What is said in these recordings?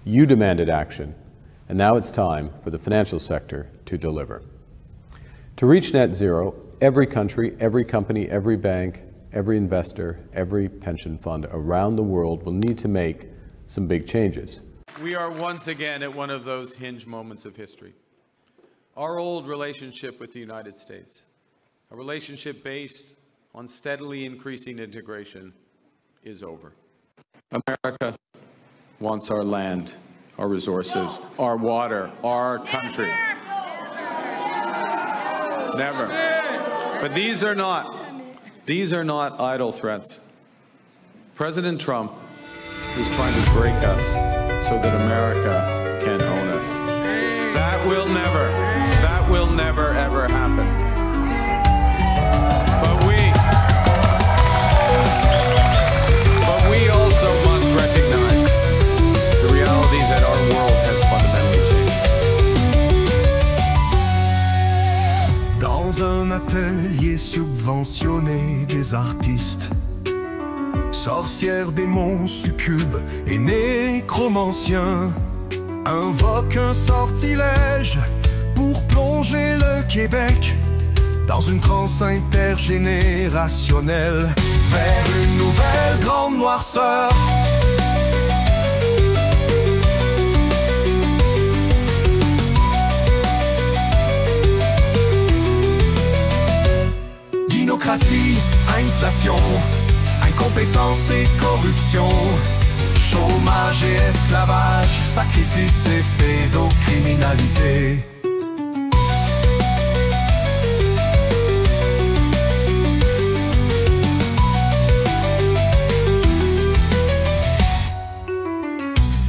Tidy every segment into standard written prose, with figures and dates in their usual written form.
You demanded action, and now it's time for the financial sector to deliver. To reach net zero, every country, every company, every bank, every investor, every pension fund around the world will need to make some big changes. We are once again at one of those hinge moments of history. Our old relationship with the United States, a relationship based on steadily increasing integration, is over. America wants our land, our resources, our water, our country. Never. But these are not idle threats. President Trump is trying to break us so that America can own us. That will never, ever happen. But we also must recognize the reality that our world has fundamentally changed. Dans un atelier subventionné, des artistes, sorcières, démons, succubes et nécromanciens invoquent un sortilège pour plonger le Québec dans une transe intergénérationnelle vers une nouvelle grande noirceur. Gynécratie, inflation, incompétence et corruption, chômage et esclavage, sacrifice et pédocriminalité.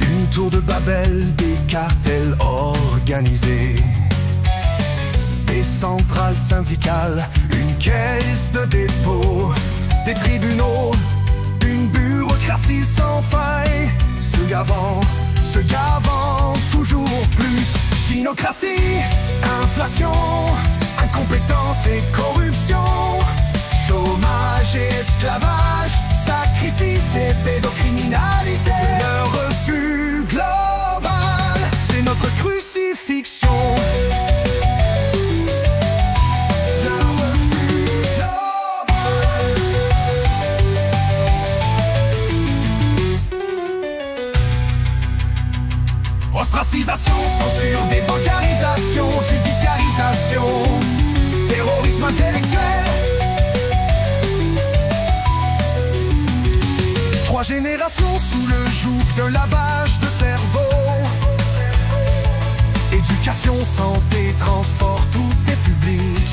Une tour de Babel, des cartels organisés, des centrales syndicales, une caisse de dépôt, des tribunaux, une bureaucratie sans faille, se gavant toujours plus. Gynécratie, inflation, incompétence et corruption, chômage et esclavage, sacrifice et pédocriminalité. Le refus global, c'est notre crucifixion. Ostracisation, censure, débancarisation, judiciarisation, terrorisme intellectuel. 3 générations sous le joug d'un lavage de cerveau. Éducation, santé, transport, tout est public.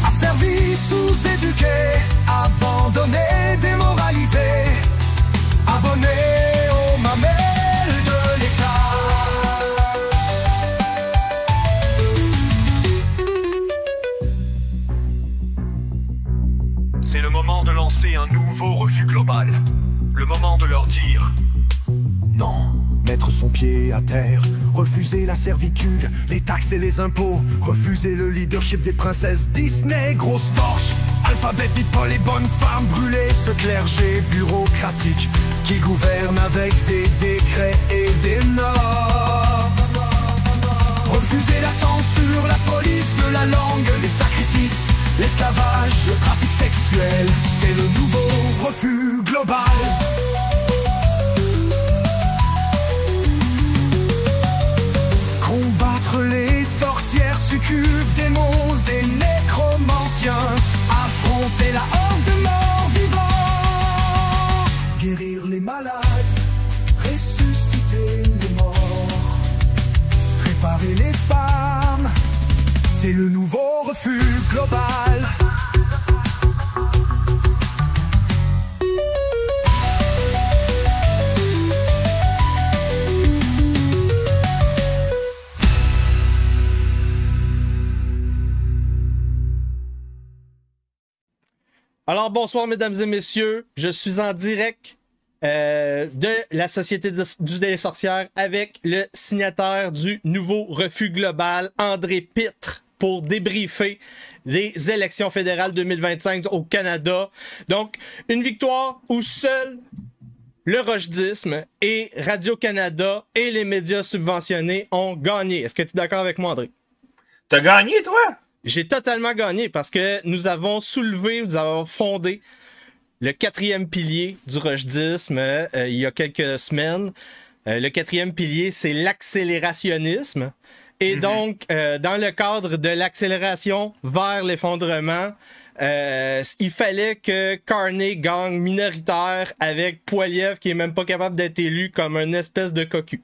Asservis, sous-éduqués, abandonnés, démoralisés, abonnés aux mamelles. C'est le moment de lancer un nouveau refus global. Le moment de leur dire non. Mettre son pied à terre, refuser la servitude, les taxes et les impôts, refuser le leadership des princesses Disney, grosse torche, alphabet, people, les bonnes femmes brûlées, ce clergé bureaucratique qui gouverne avec des décrets et des normes. Refuser la censure, la police de la langue, les sacrifices, l'esclavage, le trafic sexuel, c'est le nouveau refus global. Combattre les sorcières, succubes, démons et nécromanciens, affronter la horde de morts vivants, guérir les malades, ressusciter les morts, réparer les femmes, c'est le nouveau refus global. Alors bonsoir mesdames et messieurs, je suis en direct de la Société des sorcières avec le signataire du nouveau refus global, André Pitre, pour débriefer les élections fédérales 2025 au Canada. Donc, une victoire où seul le rojdisme et Radio-Canada et les médias subventionnés ont gagné. Est-ce que tu es d'accord avec moi, André? T'as gagné, toi? J'ai totalement gagné parce que nous avons fondé le 4e pilier du rojdisme il y a quelques semaines. Le 4e pilier, c'est l'accélérationnisme. Et donc, dans le cadre de l'accélération vers l'effondrement, il fallait que Carney gagne minoritaire avec Poilievre qui est même pas capable d'être élu comme une espèce de cocu.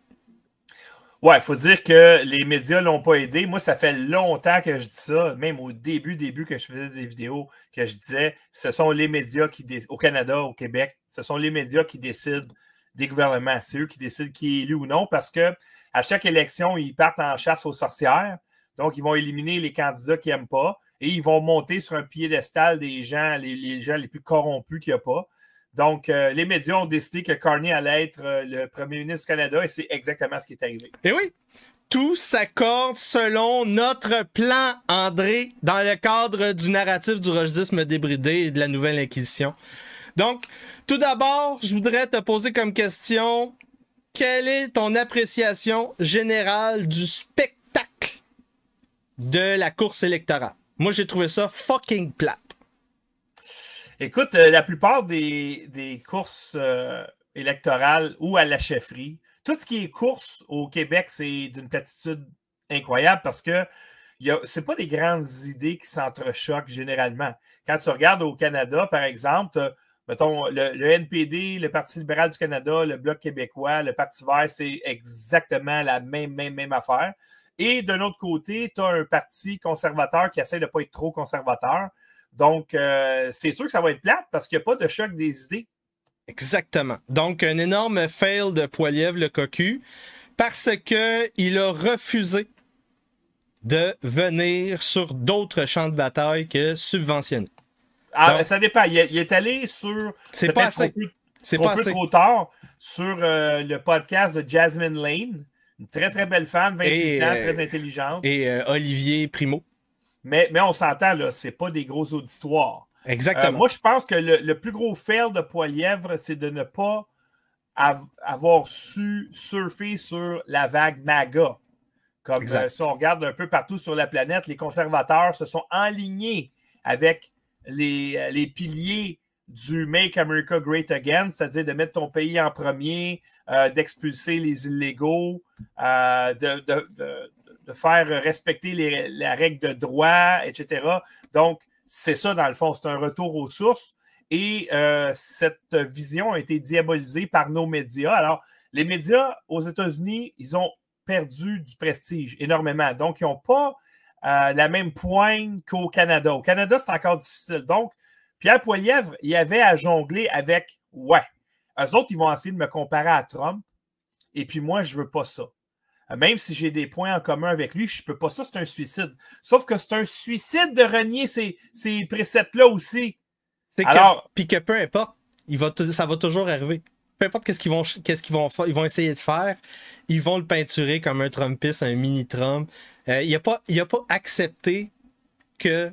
Ouais, faut dire que les médias l'ont pas aidé. Moi, ça fait longtemps que je dis ça, même au début que je faisais des vidéos, que je disais, ce sont les médias au Canada, au Québec, ce sont les médias qui décident des gouvernements. C'est eux qui décident qui est élu ou non, parce que à chaque élection, ils partent en chasse aux sorcières. Donc, ils vont éliminer les candidats qu'ils n'aiment pas et ils vont monter sur un piédestal des gens, les gens les plus corrompus qu'il n'y a pas. Donc, les médias ont décidé que Carney allait être le premier ministre du Canada et c'est exactement ce qui est arrivé. Et oui, tout s'accorde selon notre plan, André, dans le cadre du narratif du rojdisme débridé et de la nouvelle Inquisition. Donc, tout d'abord, je voudrais te poser comme question, quelle est ton appréciation générale du spectacle de la course électorale? Moi, j'ai trouvé ça fucking plate. Écoute, la plupart des courses électorales ou à la chefferie, tout ce qui est course au Québec, c'est d'une platitude incroyable parce que c'est pas des grandes idées qui s'entrechoquent généralement. Quand tu regardes au Canada, par exemple, mettons, le NPD, le Parti libéral du Canada, le Bloc québécois, le Parti vert, c'est exactement la même affaire. Et d'un autre côté, tu as un parti conservateur qui essaie de ne pas être trop conservateur. Donc, c'est sûr que ça va être plate parce qu'il n'y a pas de choc des idées. Exactement. Donc, un énorme fail de Poilievre, le cocu, parce qu'il a refusé de venir sur d'autres champs de bataille que subventionnés. Ah, donc, ça dépend. Il est allé sur... C'est pas assez. C'est pas assez. Trop tard sur le podcast de Jasmine Lane. Une très, très belle femme, 28 ans, très intelligente. Et Olivier Primo. Mais on s'entend, là, c'est pas des gros auditoires. Exactement. Moi, je pense que le plus gros fail de Poilievre, c'est de ne pas avoir su surfer sur la vague MAGA. Comme si on regarde un peu partout sur la planète, les conservateurs se sont enlignés avec les piliers du Make America Great Again, c'est-à-dire de mettre ton pays en premier, d'expulser les illégaux, de faire respecter la règle de droit, etc. Donc, c'est ça, dans le fond, c'est un retour aux sources. Et cette vision a été diabolisée par nos médias. Alors, les médias aux États-Unis, ils ont perdu du prestige énormément. Donc, ils n'ont pas la même poigne qu'au Canada. Au Canada, c'est encore difficile. Donc, Pierre Poilievre, il avait à jongler avec « ouais ». Eux autres, ils vont essayer de me comparer à Trump. Et puis moi, je ne veux pas ça. Même si j'ai des points en commun avec lui, je ne peux pas ça, c'est un suicide. Sauf que c'est un suicide de renier ces préceptes-là aussi. Puis que peu importe, ça va toujours arriver. Peu importe qu'est-ce qu'ils vont faire, ils vont essayer de faire, ils vont le peinturer comme un Trumpiste, un mini-Trump. Il n'a pas accepté que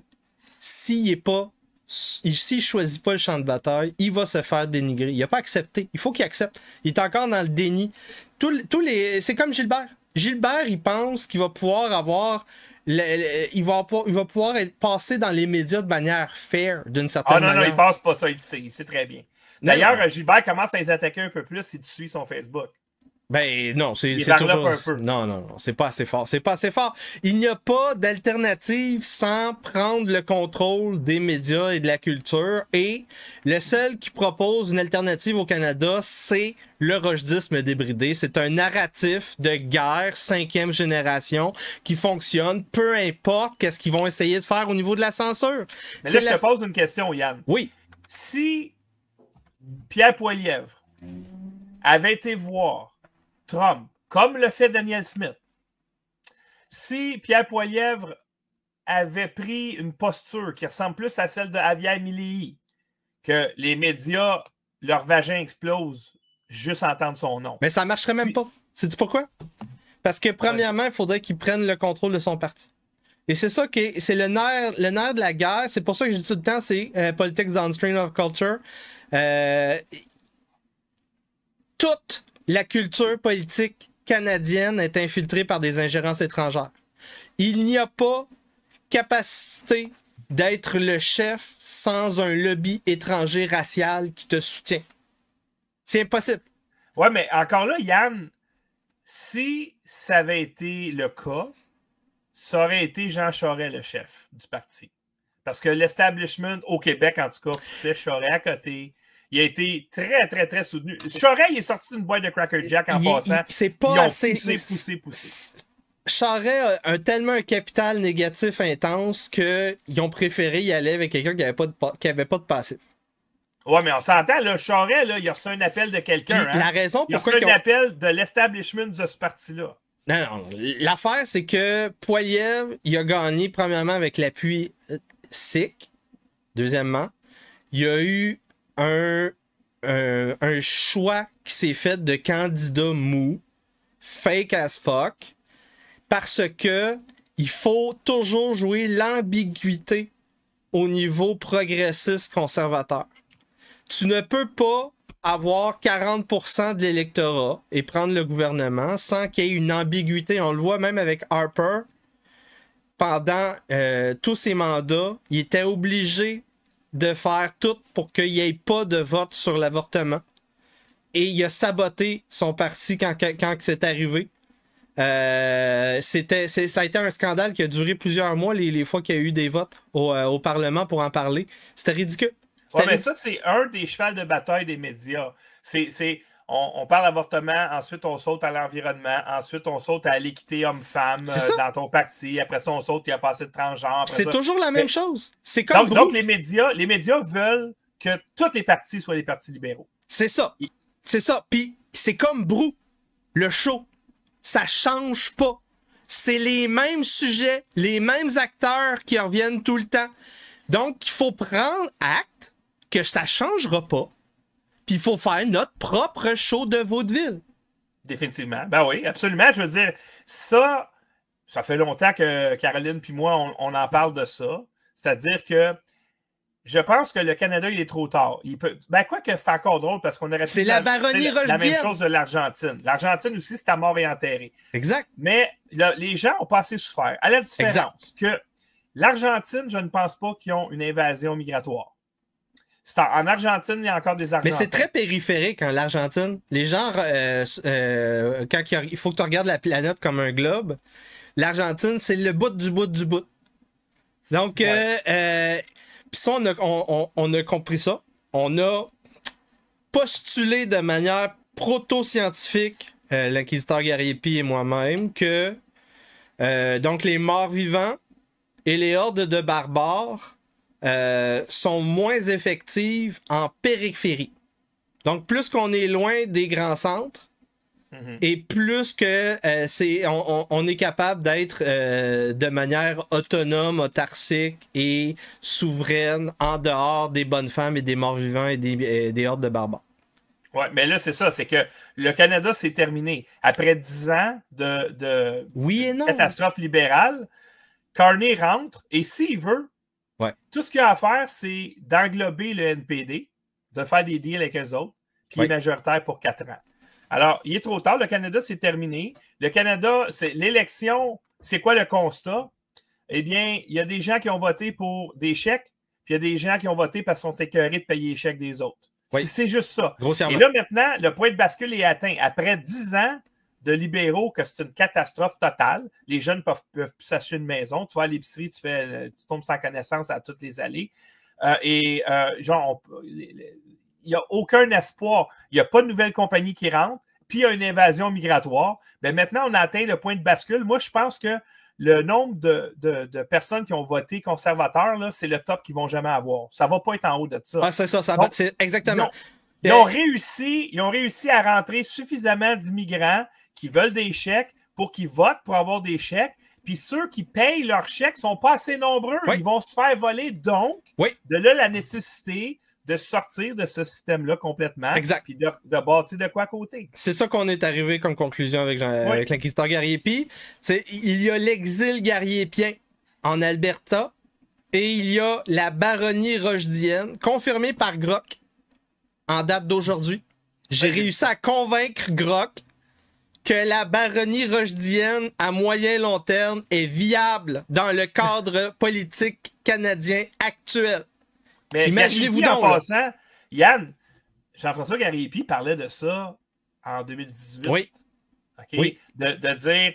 s'il ne choisit pas le champ de bataille, il va se faire dénigrer. Il n'a pas accepté. Il faut qu'il accepte. Il est encore dans le déni. C'est comme Gilbert. Gilbert, il pense qu'il va pouvoir avoir... il va pouvoir être passé dans les médias de manière fair, d'une certaine manière. Non, il passe pas ça, il sait très bien. D'ailleurs, Gilbert commence à les attaquer un peu plus si tu suis son Facebook. Ben non, c'est toujours... Un peu. Non, c'est pas assez fort. C'est pas assez fort. Il n'y a pas d'alternative sans prendre le contrôle des médias et de la culture. Et le seul qui propose une alternative au Canada, c'est le rojdisme débridé. C'est un narratif de guerre 5e génération qui fonctionne, peu importe qu'est-ce qu'ils vont essayer de faire au niveau de la censure. Mais là, je te pose une question, Yann. Oui. Si Pierre Poilievre avait été voir Trump, comme le fait Daniel Smith, si Pierre Poilievre avait pris une posture qui ressemble plus à celle de Javier Milei, que les médias, leur vagin explose juste à entendre son nom. Mais ça ne marcherait même pas. Sais-tu pourquoi? Parce que premièrement, il faudrait qu'il prenne le contrôle de son parti. Et c'est ça c'est le nerf de la guerre. C'est pour ça que je dis tout le temps, c'est Politics Downstream of Culture. toute la culture politique canadienne est infiltrée par des ingérences étrangères. Il n'y a pas capacité d'être le chef sans un lobby étranger racial qui te soutient. C'est impossible. Ouais, mais encore là, Yann, si ça avait été le cas, ça aurait été Jean Charest le chef du parti. Parce que l'establishment au Québec, en tout cas, poussait Charest à côté. Il a été très, très, très soutenu. Charest, il est sorti d'une boîte de Cracker Jack en passant. C'est pas Ils ont assez. poussé. Charest a tellement un capital négatif intense qu'ils ont préféré y aller avec quelqu'un qui avait pas de passif. Ouais, mais on s'entend, là, Charest, là, il a reçu un appel de quelqu'un. Hein? La raison Il a pourquoi reçu un appel de l'establishment de ce parti-là. Non. L'affaire, c'est que Poilievre, il a gagné premièrement avec l'appui SIC. Deuxièmement, il y a eu un choix qui s'est fait de candidat mou, fake as fuck, parce que il faut toujours jouer l'ambiguïté au niveau progressiste conservateur. Tu ne peux pas avoir 40% de l'électorat et prendre le gouvernement sans qu'il y ait une ambiguïté. On le voit même avec Harper. Pendant tous ses mandats, il était obligé de faire tout pour qu'il n'y ait pas de vote sur l'avortement. Et il a saboté son parti quand c'est arrivé. Ça a été un scandale qui a duré plusieurs mois, les fois qu'il y a eu des votes au Parlement pour en parler. C'était ridicule. Ouais, mais ça, c'est un des chevals de bataille des médias. On parle d'avortement, ensuite on saute à l'environnement, ensuite on saute à l'équité homme-femme dans ton parti, après ça on saute, il y a passé de transgenre. C'est toujours la même chose. C'est comme donc les médias veulent que tous les partis soient des partis libéraux. C'est ça. C'est ça. Puis c'est comme Brou, le show. Ça change pas. C'est les mêmes sujets, les mêmes acteurs qui reviennent tout le temps. Donc, il faut prendre acte que ça changera pas. Puis il faut faire notre propre show de vaudeville. Définitivement. Ben oui, absolument. Je veux dire, ça fait longtemps que Caroline puis moi, on en parle de ça. C'est-à-dire que je pense que le Canada, il est trop tard. Quoique c'est encore drôle parce qu'on aurait pu c'est la baronnie la même chose de l'Argentine. L'Argentine aussi, c'est à mort et enterré. Exact. Mais là, les gens ont pas assez souffert. À la différence que l'Argentine, je ne pense pas qu'ils ont une invasion migratoire. En Argentine, il y a encore des Argentins. Mais c'est très périphérique, hein, l'Argentine. Les gens, quand il faut que tu regardes la planète comme un globe, l'Argentine, c'est le bout du bout du bout. Donc, puis ça, on a compris ça. On a postulé de manière proto-scientifique, l'inquisiteur Gariepi et moi-même, que donc les morts vivants et les hordes de barbares sont moins effectives en périphérie. Donc, plus qu'on est loin des grands centres, et plus que on est capable d'être de manière autonome, autarcique et souveraine en dehors des bonnes femmes et des morts vivants et des hordes de barbares. Oui, mais là, c'est ça, c'est que le Canada, c'est terminé. Après 10 ans de oui et non. Catastrophe libérale, Carney rentre et s'il veut, tout ce qu'il a à faire, c'est d'englober le NPD, de faire des deals avec eux autres, puis il est majoritaire pour 4 ans. Alors, il est trop tard, le Canada, c'est terminé. Le Canada, l'élection, c'est quoi le constat? Eh bien, il y a des gens qui ont voté pour des chèques, puis il y a des gens qui ont voté parce qu'ils sont écœurés de payer les chèques des autres. Oui. C'est juste ça. Et là, maintenant, le point de bascule est atteint. Après 10 ans de libéraux, que c'est une catastrophe totale, les jeunes peuvent plus s'acheter une maison. Tu vas à l'épicerie, tu tombes sans connaissance à toutes les allées. Il n'y a aucun espoir. Il n'y a pas de nouvelle compagnie qui rentre. Puis il y a une invasion migratoire. Bien, maintenant, on a atteint le point de bascule. Moi, je pense que le nombre de personnes qui ont voté conservateur, c'est le top qu'ils ne vont jamais avoir. Ça ne va pas être en haut de ça. Ah, c'est ça, c'est exactement. Ils ont réussi à rentrer suffisamment d'immigrants qui veulent des chèques pour qu'ils votent pour avoir des chèques. Puis ceux qui payent leurs chèques ne sont pas assez nombreux. Oui. Ils vont se faire voler. Donc, de là, la nécessité de sortir de ce système-là complètement. Exact. Puis de bâtir de quoi à côté. C'est ça qu'on est arrivé comme conclusion avec l'inquisiteur Gariepi. Il y a l'exil gariépien en Alberta et il y a la baronnie rochedienne, confirmée par Grock en date d'aujourd'hui. j'ai réussi à convaincre Grok que la baronnie rochedienne à moyen long terme est viable dans le cadre politique canadien actuel. Mais imaginez-vous Gariépy, donc. en Là. passant, Yann, Jean-François Gariépy parlait de ça en 2018. Oui. OK? Oui. De dire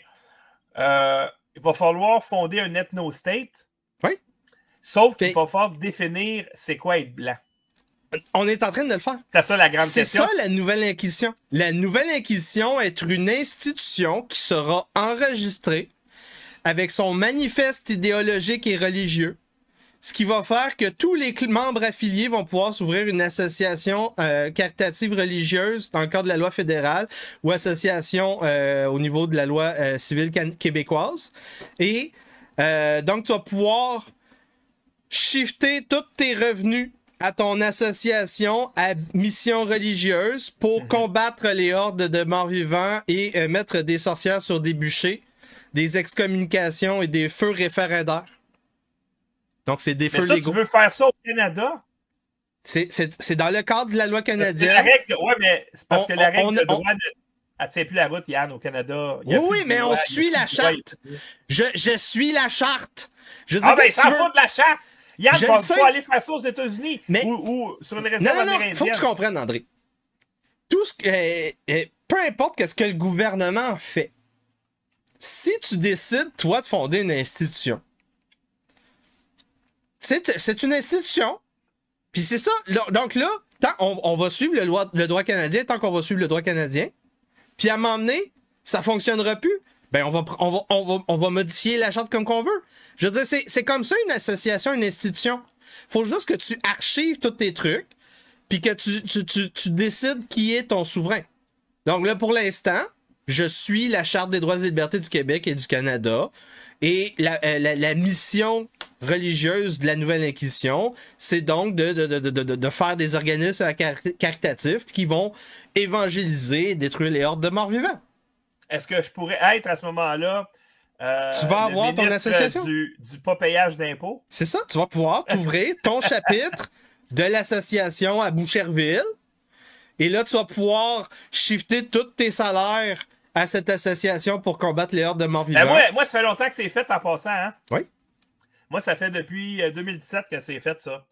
il va falloir fonder un ethno-state. Oui. Sauf qu'il Mais- va falloir définir c'est quoi être blanc. On est en train de le faire. C'est ça la grande C'est question. ça la Nouvelle Inquisition. La Nouvelle Inquisition est une institution qui sera enregistrée avec son manifeste idéologique et religieux, ce qui va faire que tous les membres affiliés vont pouvoir s'ouvrir une association caritative religieuse dans le cadre de la loi fédérale ou association au niveau de la loi civile québécoise. Et donc, tu vas pouvoir shifter tous tes revenus à ton association à mission religieuse pour combattre les hordes de morts-vivants et mettre des sorcières sur des bûchers, des excommunications et des feux référendaires. Donc, c'est des Mais feux ça, légaux. tu veux faire ça au Canada? C'est dans le cadre de la loi C'est la canadienne. règle, ouais, mais c'est parce que la règle de on- droit elle tient plus la route, Yann, au Canada. Il y a Oui, plus oui, de mais loi, on il y a suit plus la de droit. charte. Je suis la charte. Je veux Ah dire, ben, qu'est-ce que s'en tu veux? fout de la charte. Yann, Je tu vas le sais. aller faire ça aux États-Unis Mais- ou sur une Non, réserve non, non, amérindienne. faut que tu comprennes, André. Tout ce que, peu importe ce que le gouvernement fait, si tu décides, toi, de fonder une institution, c'est une institution, puis c'est ça. Donc là, on va suivre le droit canadien tant qu'on va suivre le droit canadien, puis à un moment donné, ça fonctionnera plus. Ben, on va modifier la charte comme qu'on veut. Je veux dire, c'est comme ça une association, une institution. Faut juste que tu archives tous tes trucs, puis que tu décides qui est ton souverain. Donc là, pour l'instant, je suis la Charte des droits et libertés du Québec et du Canada. Et la mission religieuse de la Nouvelle Inquisition, c'est donc de faire des organismes caritatifs qui vont évangéliser et détruire les hordes de morts-vivants. Est-ce que je pourrais être à ce moment-là Tu vas avoir ton ministre association? du pas payage d'impôts? C'est ça, tu vas pouvoir t'ouvrir ton chapitre de l'association à Boucherville. Et là, tu vas pouvoir shifter tous tes salaires à cette association pour combattre les hordes de morts-vivants. Moi, ça fait longtemps que c'est fait en passant. Hein? Oui. Moi, ça fait depuis 2017 que c'est fait, ça.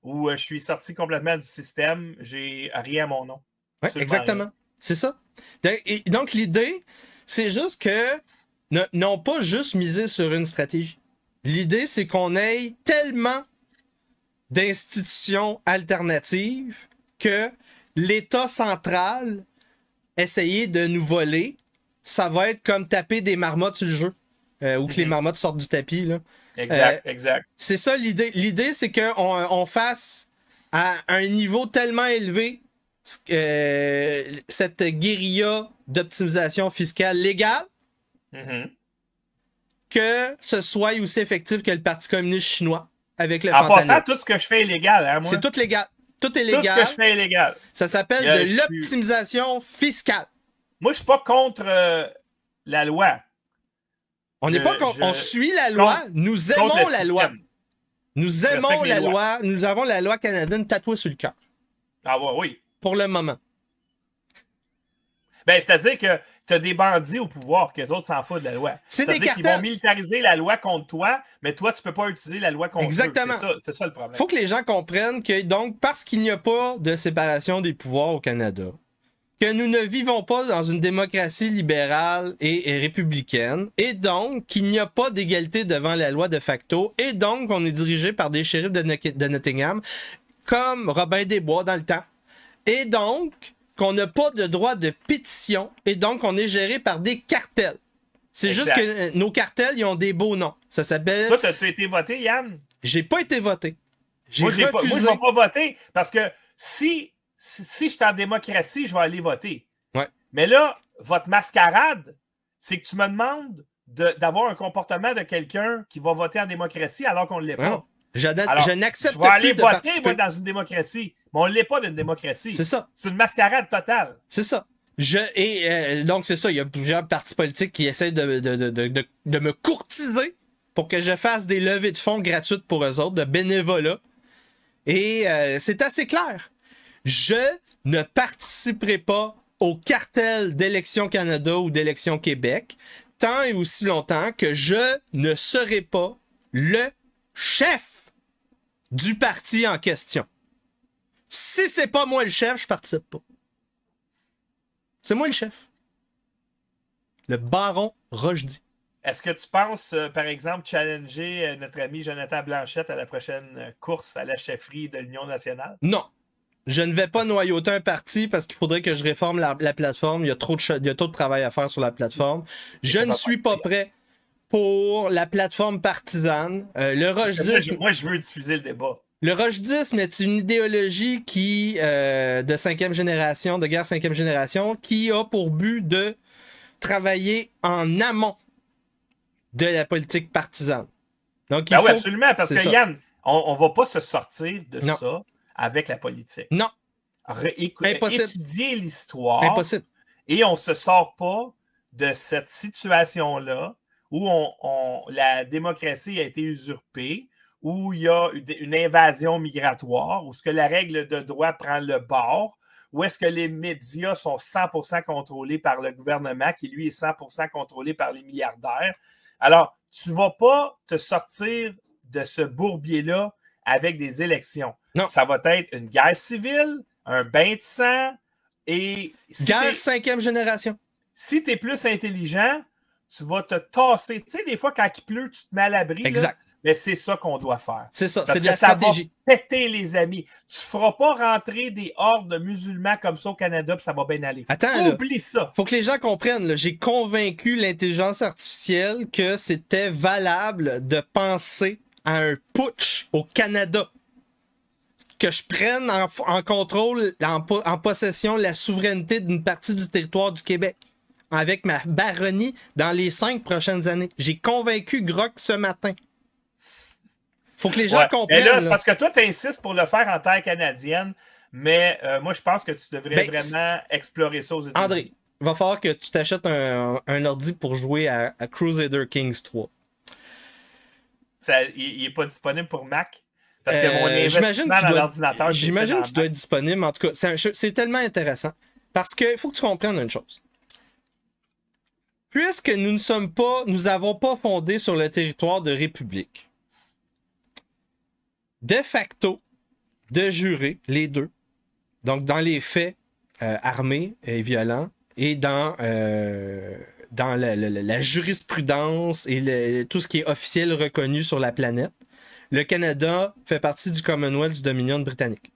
Où je suis sorti complètement du système. J'ai rien à mon nom. Oui, Absolument exactement. rien. C'est ça. Et donc, l'idée, c'est juste que non pas juste miser sur une stratégie. L'idée, c'est qu'on ait tellement d'institutions alternatives que l'État central essayer de nous voler, ça va être comme taper des marmottes sur le jeu. Ou que les marmottes sortent du tapis. Là. Exact. C'est ça l'idée. L'idée, c'est qu'on fasse à un niveau tellement élevé cette guérilla d'optimisation fiscale légale que ce soit aussi effectif que le Parti communiste chinois avec le En fentanyl. passant, tout ce que je fais est légal. Hein, moi. C'est tout légal. Tout est Tout ce légal. que je fais est légal. Ça s'appelle Je de suis- l'optimisation fiscale. Moi, je suis pas contre la loi. On n'est Je- pas contre. je- On suit la loi. Nous Contre aimons le la loi. système. Nous Je aimons respecte les la lois. loi. Nous avons la loi canadienne tatouée sur le cœur. Ah ouais, oui. Pour le moment. Ben, c'est-à-dire que tu as des bandits au pouvoir, que les autres s'en foutent de la loi. C'est des C'est-à-dire qu'ils cartels. vont militariser la loi contre toi, mais toi, tu peux pas utiliser la loi contre Exactement. eux. C'est ça le problème. Faut que les gens comprennent que, donc, parce qu'il n'y a pas de séparation des pouvoirs au Canada, que nous ne vivons pas dans une démocratie libérale et républicaine, et donc qu'il n'y a pas d'égalité devant la loi de facto, et donc on est dirigé par des shérifs de Nottingham, comme Robin des Bois dans le temps, et donc qu'on n'a pas de droit de pétition, et donc on est géré par des cartels. C'est juste Exact. que nos cartels, ils ont des beaux noms. Ça s'appelle... Toi, as-tu été voté, Yann? J'ai pas été voté. J'ai Moi, je refusé. ne vais pas voter parce que si je suis en démocratie, je vais aller voter. Ouais. Mais là, votre mascarade, c'est que tu me demandes d'avoir un comportement de quelqu'un qui va voter en démocratie alors qu'on ne l'est pas. Non. Je Alors, n'accepte je vais aller plus de voter, participer. moi, dans une démocratie. Mais on ne l'est pas d'une démocratie. C'est ça. C'est une mascarade totale. C'est ça. Donc, c'est ça. Il y a plusieurs partis politiques qui essaient de me courtiser pour que je fasse des levées de fonds gratuites pour eux autres, de bénévolat. Et c'est assez clair. Je ne participerai pas au cartel d'Élections Canada ou d'Élections Québec tant et aussi longtemps que je ne serai pas le chef du parti en question. Si c'est pas moi le chef, je participe pas. C'est moi le chef. Le baron Rochdy. Est-ce que tu penses, par exemple, challenger notre ami Jonathan Blanchette à la prochaine course à la chefferie de l'Union nationale? Non. Je ne vais pas noyauter un parti parce qu'il faudrait que je réforme la plateforme. Il y a trop de travail à faire sur la plateforme. Je ne suis pas prêt pour la plateforme partisane. Le Rochdisme... Moi, je veux diffuser le débat. Le Rochdisme est une idéologie qui, de cinquième génération, de guerre cinquième génération, qui a pour but de travailler en amont de la politique partisane. Donc, Oui, absolument, parce que ça. Yann, on ne va pas se sortir de Non. ça avec la politique. Non. Impossible. Étudier l'histoire. Impossible. Et on ne se sort pas de cette situation-là où la démocratie a été usurpée, où il y a une invasion migratoire, où est-ce que la règle de droit prend le bord, où est-ce que les médias sont 100% contrôlés par le gouvernement, qui lui est 100% contrôlé par les milliardaires. Alors, tu ne vas pas te sortir de ce bourbier-là avec des élections. Non. Ça va être une guerre civile, un bain de sang, et... Guerre cinquième génération. Si tu es plus intelligent, tu vas te tasser. Tu sais, des fois, quand il pleut, tu te mets à l'abri. Exact. Là, mais c'est ça qu'on doit faire. C'est ça, Parce c'est de que la ça stratégie. va péter les amis. Tu ne feras pas rentrer des hordes de musulmans comme ça au Canada, puis ça va bien aller. Attends, oublie ça. Faut que les gens comprennent. J'ai convaincu l'intelligence artificielle que c'était valable de penser à un putsch au Canada. Que je prenne en contrôle, en possession la souveraineté d'une partie du territoire du Québec. Avec ma baronnie dans les 5 prochaines années. J'ai convaincu Grok ce matin. Faut que les gens comprennent. Mais là, c'est parce que toi, tu insistes pour le faire en terre canadienne, mais moi, je pense que tu devrais vraiment explorer ça aux États-Unis. André, il va falloir que tu t'achètes un ordi pour jouer à Crusader Kings 3. Il n'est pas disponible pour Mac? Parce que mon investissement dans l'ordinateur... J'imagine qu'il doit être disponible. En tout cas, c'est tellement intéressant. Parce qu'il faut que tu comprennes une chose. Puisque nous n'avons pas fondé sur le territoire de République, de facto, de juré, les deux, donc dans les faits armés et violents, et dans la jurisprudence et tout ce qui est officiel reconnu sur la planète, le Canada fait partie du Commonwealth du Dominion britannique.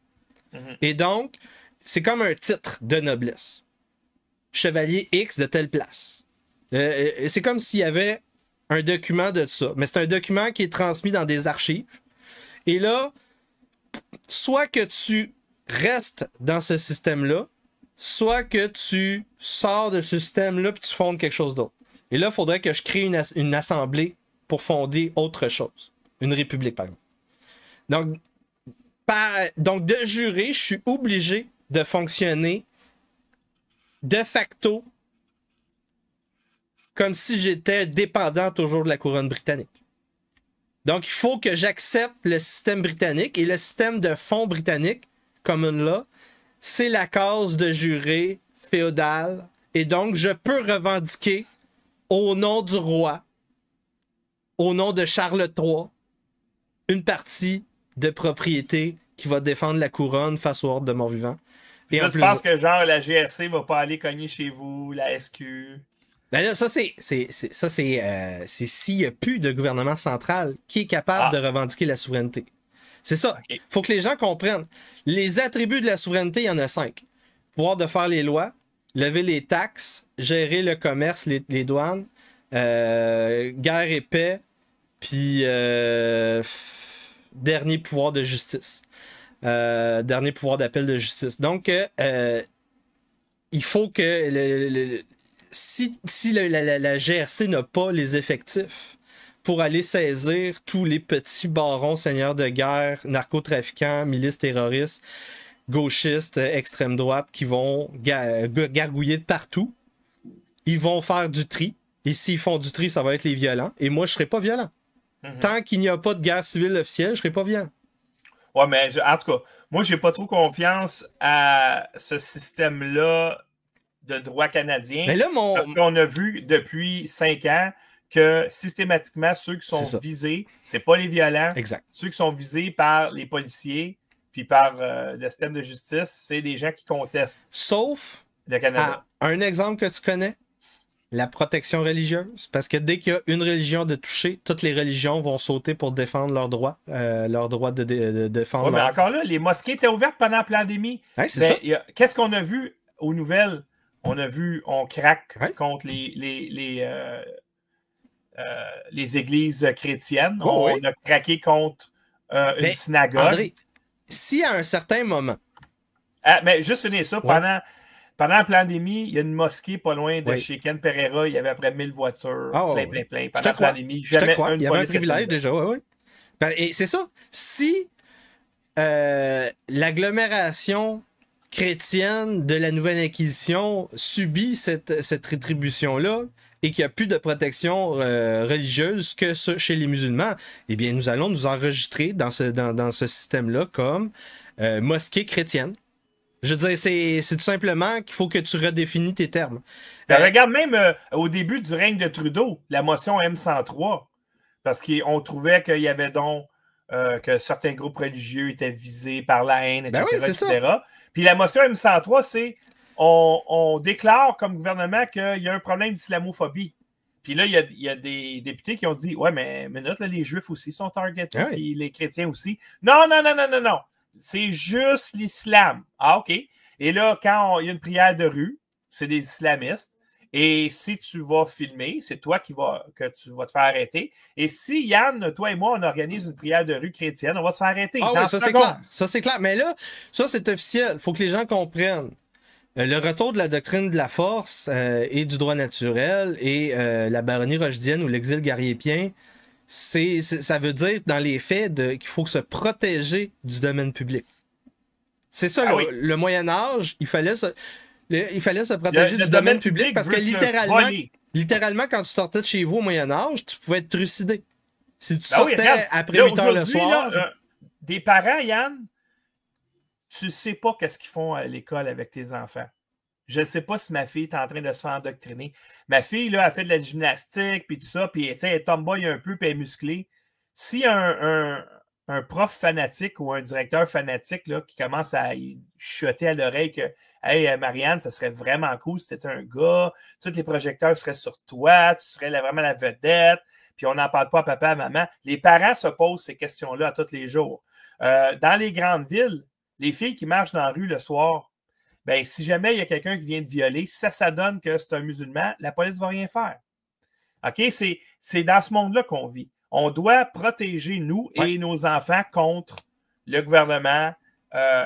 Et donc, c'est comme un titre de noblesse. Chevalier X de telle place. C'est comme s'il y avait un document de ça. Mais c'est un document qui est transmis dans des archives. Et là, soit que tu restes dans ce système-là, soit que tu sors de ce système-là et tu fondes quelque chose d'autre. Et là, il faudrait que je crée une assemblée pour fonder autre chose. Une république, par exemple. Donc, de juré, je suis obligé de fonctionner de facto comme si j'étais dépendant toujours de la couronne britannique. Donc, il faut que j'accepte le système britannique et le système de fonds britannique, common law, c'est la cause de juré féodale. Et donc, je peux revendiquer au nom du roi, au nom de Charles III, une partie de propriété qui va défendre la couronne face aux hordes de morts-vivants. Et je pense que genre la GRC va pas aller cogner chez vous, la SQ. Ben là, ça c'est s'il n'y a plus de gouvernement central qui est capable de revendiquer la souveraineté. C'est ça. Okay. Faut que les gens comprennent. Les attributs de la souveraineté, il y en a 5. Pouvoir de faire les lois, lever les taxes, gérer le commerce, les douanes, guerre et paix, puis dernier pouvoir de justice. Dernier pouvoir d'appel de justice. Donc, il faut que si la GRC n'a pas les effectifs pour aller saisir tous les petits barons, seigneurs de guerre, narcotrafiquants, milices terroristes, gauchistes, extrême droite qui vont gargouiller de partout, ils vont faire du tri. Et s'ils font du tri, ça va être les violents. Et moi, je ne serai pas violent. Tant qu'il n'y a pas de guerre civile officielle, je ne serai pas violent. Ouais, mais en tout cas, moi, j'ai pas trop confiance à ce système-là de droit canadien. Mais là, parce qu'on a vu depuis 5 ans que systématiquement, ceux qui sont visés, c'est pas les violents. Exact. Ceux qui sont visés par les policiers puis par le système de justice, c'est des gens qui contestent. Sauf le Canada. Un exemple que tu connais, la protection religieuse. Parce que dès qu'il y a une religion de toucher, toutes les religions vont sauter pour défendre leurs droits. Leur droit de défendre. Ouais, mais encore là, les mosquées étaient ouvertes pendant la pandémie. Ouais, c'est ça. Qu'est-ce qu'on a vu aux nouvelles? On craque contre les églises chrétiennes. On a craqué contre une synagogue. André, si à un certain moment... mais juste finir ça, pendant la pandémie, il y a une mosquée pas loin de chez Ken Pereira, il y avait à peu près 1000 voitures, plein. Pendant la pandémie, jamais il y avait un privilège déjà, Et c'est ça. Si l'agglomération chrétienne de la Nouvelle Inquisition subit cette rétribution-là et qu'il n'y a plus de protection religieuse que ça chez les musulmans, eh bien, nous allons nous enregistrer dans ce système-là comme mosquée chrétienne. Je veux dire, c'est tout simplement qu'il faut que tu redéfinis tes termes. Regarde même au début du règne de Trudeau, la motion M103, parce qu'on trouvait qu'il y avait donc que certains groupes religieux étaient visés par la haine, etc. etc. Puis la motion M103, c'est on déclare comme gouvernement qu'il y a un problème d'islamophobie. Puis là, il y a des députés qui ont dit ouais, mais minute, là, les Juifs aussi sont targetés, puis les chrétiens aussi. Non. C'est juste l'islam. Ah, OK. Et là, quand il y a une prière de rue, c'est des islamistes. Et si tu vas filmer, c'est toi que tu vas te faire arrêter. Et si, Yann, toi et moi, on organise une prière de rue chrétienne, on va se faire arrêter. Ah oui, ça c'est clair. Ça c'est clair. Mais là, ça c'est officiel. Il faut que les gens comprennent. Le retour de la doctrine de la force et du droit naturel et la baronnie rochedienne ou l'exil guerrier-pien, ça veut dire, dans les faits, qu'il faut se protéger du domaine public. C'est ça, le Moyen-Âge, il fallait se protéger du domaine public parce que littéralement, quand tu sortais de chez vous au Moyen-Âge, tu pouvais être trucidé. Si tu sortais après 8 heures le soir... des parents, Yann, tu sais pas qu'est-ce qu'ils font à l'école avec tes enfants. Je ne sais pas si ma fille est en train de se faire endoctriner. Ma fille, là, elle fait de la gymnastique, puis tout ça, puis elle est tomboy un peu, puis elle est musclée. Si un prof fanatique ou un directeur fanatique là, qui commence à chuter à l'oreille que « Hey, Marianne, ça serait vraiment cool si c'était un gars, tous les projecteurs seraient sur toi, tu serais vraiment la vedette, puis on n'en parle pas à papa, à maman. » Les parents se posent ces questions-là à tous les jours. Dans les grandes villes, les filles qui marchent dans la rue le soir, ben, si jamais il y a quelqu'un qui vient de violer, si ça donne que c'est un musulman, la police ne va rien faire. OK? C'est dans ce monde-là qu'on vit. On doit protéger nous et nos enfants contre le gouvernement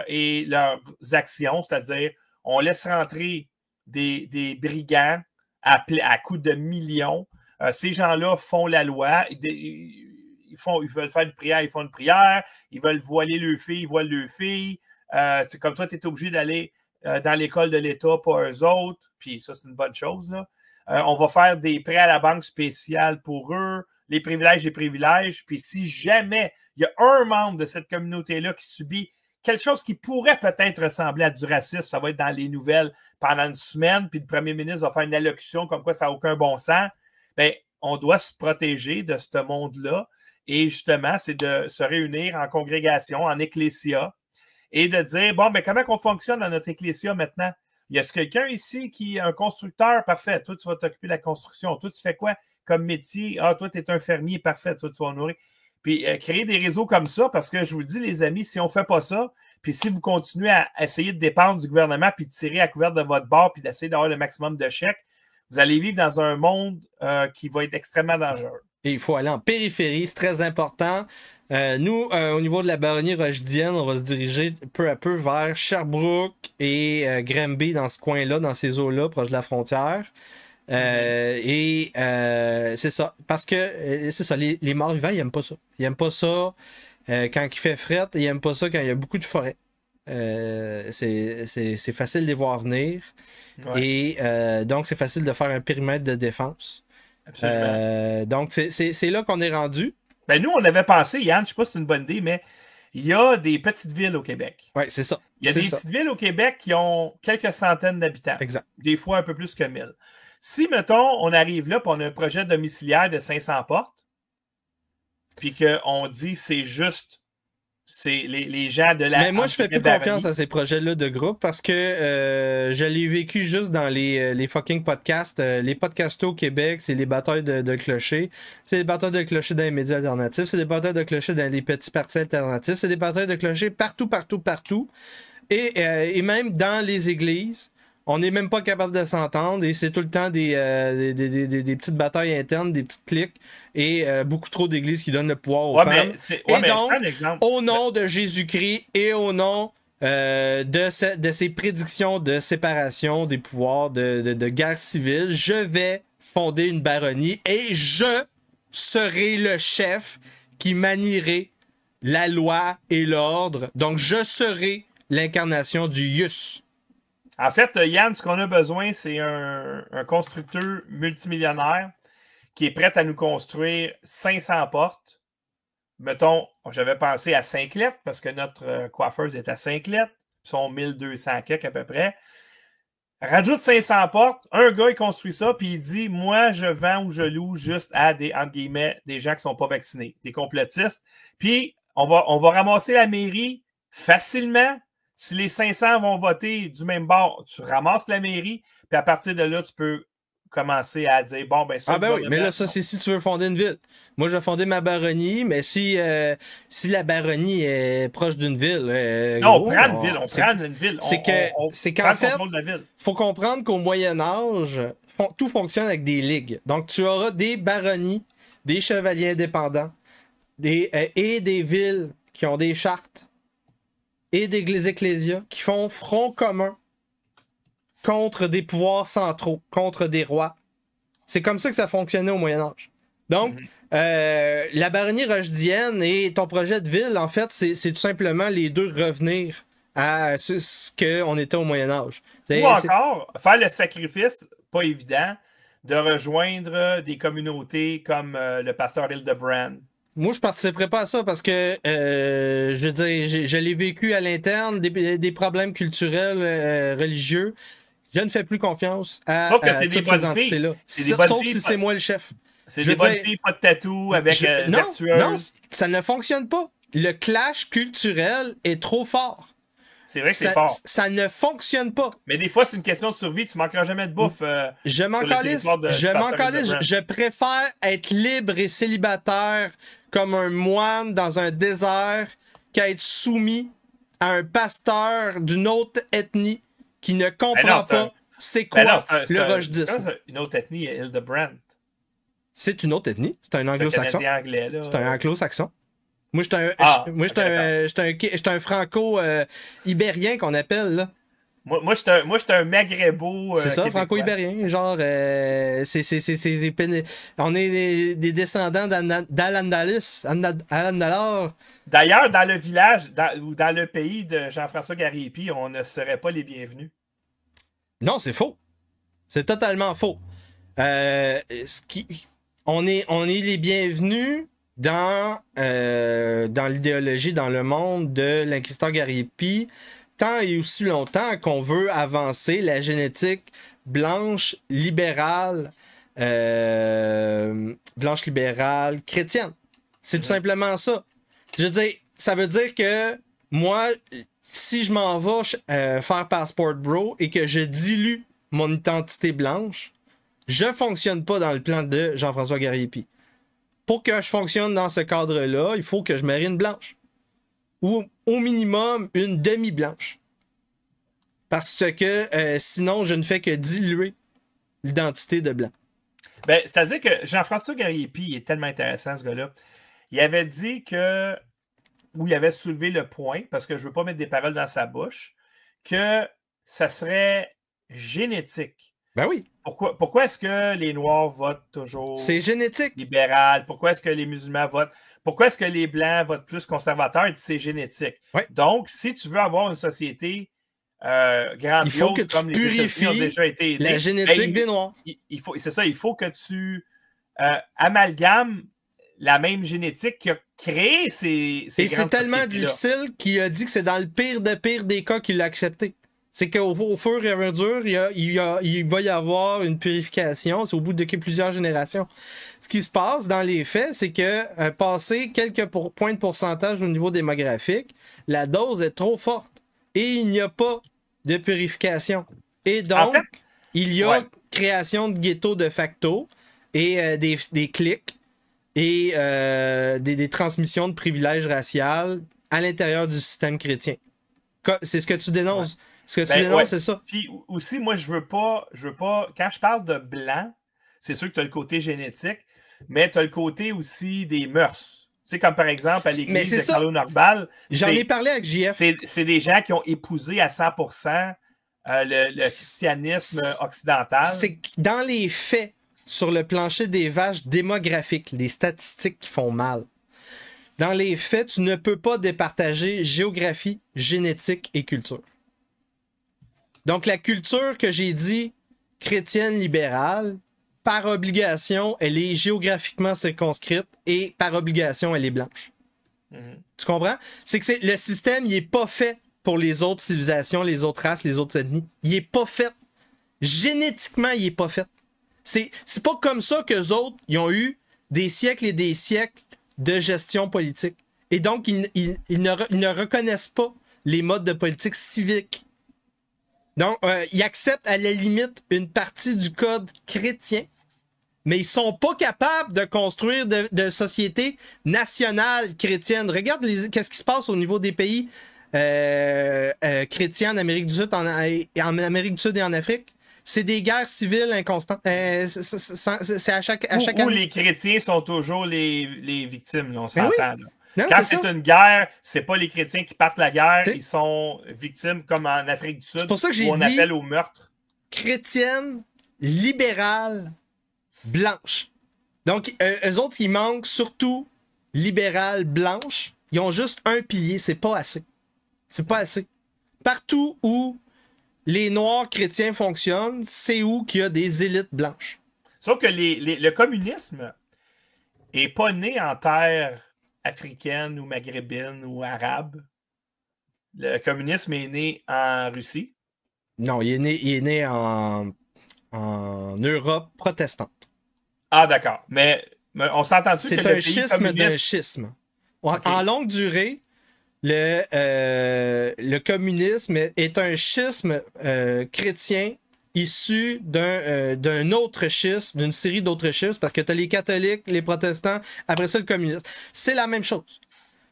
et leurs actions, c'est-à-dire on laisse rentrer des brigands à coups de millions. Ces gens-là font la loi. Ils veulent faire une prière, ils font une prière. Ils veulent voiler leurs filles, ils voilent leurs filles. C'est comme toi, tu es obligé d'aller dans l'école de l'État, pas eux autres. Puis ça, c'est une bonne chose, là. On va faire des prêts à la banque spéciale pour eux, les privilèges. Puis si jamais il y a un membre de cette communauté-là qui subit quelque chose qui pourrait peut-être ressembler à du racisme, ça va être dans les nouvelles pendant une semaine, puis le premier ministre va faire une allocution comme quoi ça n'a aucun bon sens, bien, on doit se protéger de ce monde-là. Et justement, c'est de se réunir en congrégation, en ecclésia, et de dire, bon, mais comment on fonctionne dans notre ecclésia maintenant? Y a quelqu'un ici qui est un constructeur? Parfait. Toi, tu vas t'occuper de la construction. Toi, tu fais quoi comme métier? Ah, toi, tu es un fermier. Parfait. Toi, tu vas nourrir. Puis, créer des réseaux comme ça, parce que je vous dis, les amis, si on ne fait pas ça, puis si vous continuez à essayer de dépendre du gouvernement, puis de tirer à couvert de votre bord, puis d'essayer d'avoir le maximum de chèques, vous allez vivre dans un monde qui va être extrêmement dangereux. Et il faut aller en périphérie, c'est très important. Nous, au niveau de la baronnie rochedienne, on va se diriger peu à peu vers Sherbrooke et Granby, dans ce coin-là, dans ces eaux-là, proche de la frontière. Et c'est ça. Parce que, c'est ça, les morts-vivants, ils n'aiment pas ça. Ils n'aiment pas ça quand il fait fret, ils n'aiment pas ça quand il y a beaucoup de forêt. C'est facile de les voir venir. Ouais. Et donc, c'est facile de faire un périmètre de défense. Donc, c'est là qu'on est rendu. Ben nous, on avait pensé, Yann, je ne sais pas si c'est une bonne idée, mais Il y a des petites villes au Québec. Oui, c'est ça. Il y a des petites villes au Québec qui ont quelques centaines d'habitants. Exact. Des fois un peu plus que 1000. Si, mettons, on arrive là et on a un projet domiciliaire de 500 portes, puis qu'on dit c'est juste les gens de la... Mais moi, je fais plus confiance à ces projets-là de groupe parce que je l'ai vécu juste dans les fucking podcasts. Les podcastos au Québec, c'est les batailles de clochers. C'est des batailles de clochers dans les médias alternatifs. C'est des batailles de clochers dans les petits partis alternatifs. C'est des batailles de clochers partout, partout, partout. Et même dans les églises. On n'est même pas capable de s'entendre et c'est tout le temps des petites batailles internes, des petites cliques et beaucoup trop d'églises qui donnent le pouvoir aux femmes. Et donc, au nom de Jésus-Christ et au nom de ces prédictions de séparation des pouvoirs, de guerre civile, je vais fonder une baronnie et je serai le chef qui manierait la loi et l'ordre. Donc, je serai l'incarnation du Ius. En fait, Yann, ce qu'on a besoin, c'est un constructeur multimillionnaire qui est prêt à nous construire 500 portes. Mettons, j'avais pensé à 5 lettres parce que notre coiffeuse est à 5 lettres. Ils sont 1200 quelques à peu près. Rajoute 500 portes. Un gars, il construit ça, puis il dit, moi, je vends ou je loue juste à des, entre guillemets, des gens qui ne sont pas vaccinés, des complotistes. Puis, on va ramasser la mairie facilement. Si les 500 vont voter du même bord, tu ramasses la mairie, puis à partir de là, tu peux commencer à dire, bon, ben ça... Ah ben oui, mais là, ça, c'est si tu veux fonder une ville. Moi, je vais fonder ma baronnie, mais si la baronnie est proche d'une ville... non, on prend une ville, on prend une ville. C'est qu'en fait, il faut comprendre qu'au Moyen-Âge, tout fonctionne avec des ligues. Donc, tu auras des baronnies, des chevaliers indépendants, et des villes qui ont des chartes, et des ecclésias qui font front commun contre des pouvoirs centraux, contre des rois. C'est comme ça que ça fonctionnait au Moyen-Âge. Donc, la baronnie rochedienne et ton projet de ville, en fait, c'est tout simplement les deux revenir à ce qu'on était au Moyen-Âge. Ou encore, faire le sacrifice, pas évident, de rejoindre des communautés comme le pasteur Hildebrand. Moi, je participerai pas à ça parce que, je veux dire, je l'ai vécu à l'interne, des problèmes culturels, religieux. Je ne fais plus confiance à toutes ces entités-là. Sauf si c'est moi le chef. C'est des bonnes filles, pas de tatou, avec vertueuse. Non, ça ne fonctionne pas. Le clash culturel est trop fort. C'est vrai que c'est fort. Ça ne fonctionne pas. Mais des fois, c'est une question de survie. Tu manqueras jamais de bouffe. Je m'en calisse. Je préfère être libre et célibataire comme un moine dans un désert qu'à être soumis à un pasteur d'une autre ethnie qui ne comprend pas c'est quoi le rochdisme. Une autre ethnie, Hildebrand. C'est une autre ethnie. C'est un anglo-saxon. C'est un anglo-saxon. Moi, j'étais un franco-ibérien qu'on appelle, là. Moi, j'étais un maghrebo. C'est ça, franco-ibérien. Genre, on est des descendants d'Al-Andalus. D'ailleurs, dans le village, ou dans le pays de Jean-François Gariepi, on ne serait pas les bienvenus. Non, c'est faux. C'est totalement faux. On est les bienvenus dans l'idéologie, dans le monde de l'inquisiteur Gariepi, tant et aussi longtemps qu'on veut avancer la génétique blanche libérale chrétienne. C'est tout simplement ça. Je veux dire, ça veut dire que moi, si je m'en vais faire Passport Bro et que je dilue mon identité blanche, je fonctionne pas dans le plan de Jean-François Gariepi. Pour que je fonctionne dans ce cadre-là, il faut que je marie une blanche. Ou au minimum une demi-blanche. Parce que sinon, je ne fais que diluer l'identité de blanc. Ben, c'est-à-dire que Jean-François Gariepi est tellement intéressant, ce gars-là. Il avait dit que, ou il avait soulevé le point, parce que je ne veux pas mettre des paroles dans sa bouche, que ça serait génétique. Ben oui. Pourquoi est-ce que les Noirs votent toujours c'est génétique. Libéral? Pourquoi est-ce que les musulmans votent? Pourquoi est-ce que les Blancs votent plus conservateurs? C'est génétique. Ouais. Donc, si tu veux avoir une société grandiose, il faut que tu comme purifies ont déjà été aidés, la génétique des Noirs. C'est ça, il faut que tu amalgames la même génétique qui a créé ces Et c'est grandes tellement sociétés-là. difficile qu'il a dit que c'est dans le pire des cas qu'il l'a accepté. C'est qu'au fur et à mesure, il va y avoir une purification. C'est au bout de plusieurs générations. Ce qui se passe dans les faits, c'est que passer quelques points de pourcentage au niveau démographique, la dose est trop forte. Et il n'y a pas de purification. Et donc, En fait, il y a ouais. création de ghettos de facto et des clics et des transmissions de privilèges raciaux à l'intérieur du système chrétien. C'est ce que tu dénonces. Ouais. Ce que tu Ben, dénonces, ouais. c'est ça. Puis aussi, moi, je veux pas. Quand je parle de blanc, c'est sûr que tu as le côté génétique, mais tu as le côté aussi des mœurs. Tu sais, comme par exemple à Mais l'église c'est de ça. Carlo Norbal. J'en ai parlé avec JF. C'est des gens qui ont épousé à 100% le christianisme occidental. C'est que dans les faits, sur le plancher des vaches démographiques, les statistiques qui font mal. Dans les faits, tu ne peux pas départager géographie, génétique et culture. Donc, la culture que j'ai dit chrétienne libérale, par obligation, elle est géographiquement circonscrite et par obligation, elle est blanche. Tu comprends? C'est que le système, il n'est pas fait pour les autres civilisations, les autres races, les autres ethnies. Il n'est pas fait. Génétiquement, il n'est pas fait. C'est pas comme ça qu'eux autres, ils ont eu des siècles et des siècles de gestion politique. Et donc, ils ne reconnaissent pas les modes de politique civique. Donc, ils acceptent à la limite une partie du code chrétien, mais ils sont pas capables de construire de sociétés nationales chrétiennes. Regarde qu'est-ce qui se passe au niveau des pays chrétiens en Amérique du Sud, en Amérique du Sud et en Afrique. C'est des guerres civiles inconstantes. C'est à chaque Où année. les chrétiens sont toujours les victimes, là, on Ben s'entend. oui. Là. Non, Quand c'est c'est ça. une guerre, c'est pas les chrétiens qui partent la guerre, C'est- ils sont victimes comme en Afrique du Sud, C'est pour ça que j'ai où on dit- appelle au meurtre. Chrétienne, libérale, blanche. Donc, eux autres, ils manquent surtout libérale, blanche. Ils ont juste un pilier, c'est pas assez. C'est pas assez. Partout où les Noirs chrétiens fonctionnent, c'est où qu'il y a des élites blanches. Sauf que le communisme est pas né en terre africaine ou maghrébine ou arabe. Le communisme est né en Russie. Non, il est né en Europe protestante. Ah, d'accord. Mais on s'entend-tu que C'est le un pays schisme communiste... d'un schisme. Ok. En longue durée, le communisme est un schisme chrétien issu d'un autre schisme, d'une série d'autres schismes, parce que tu as les catholiques, les protestants, après ça le communisme. C'est la même chose.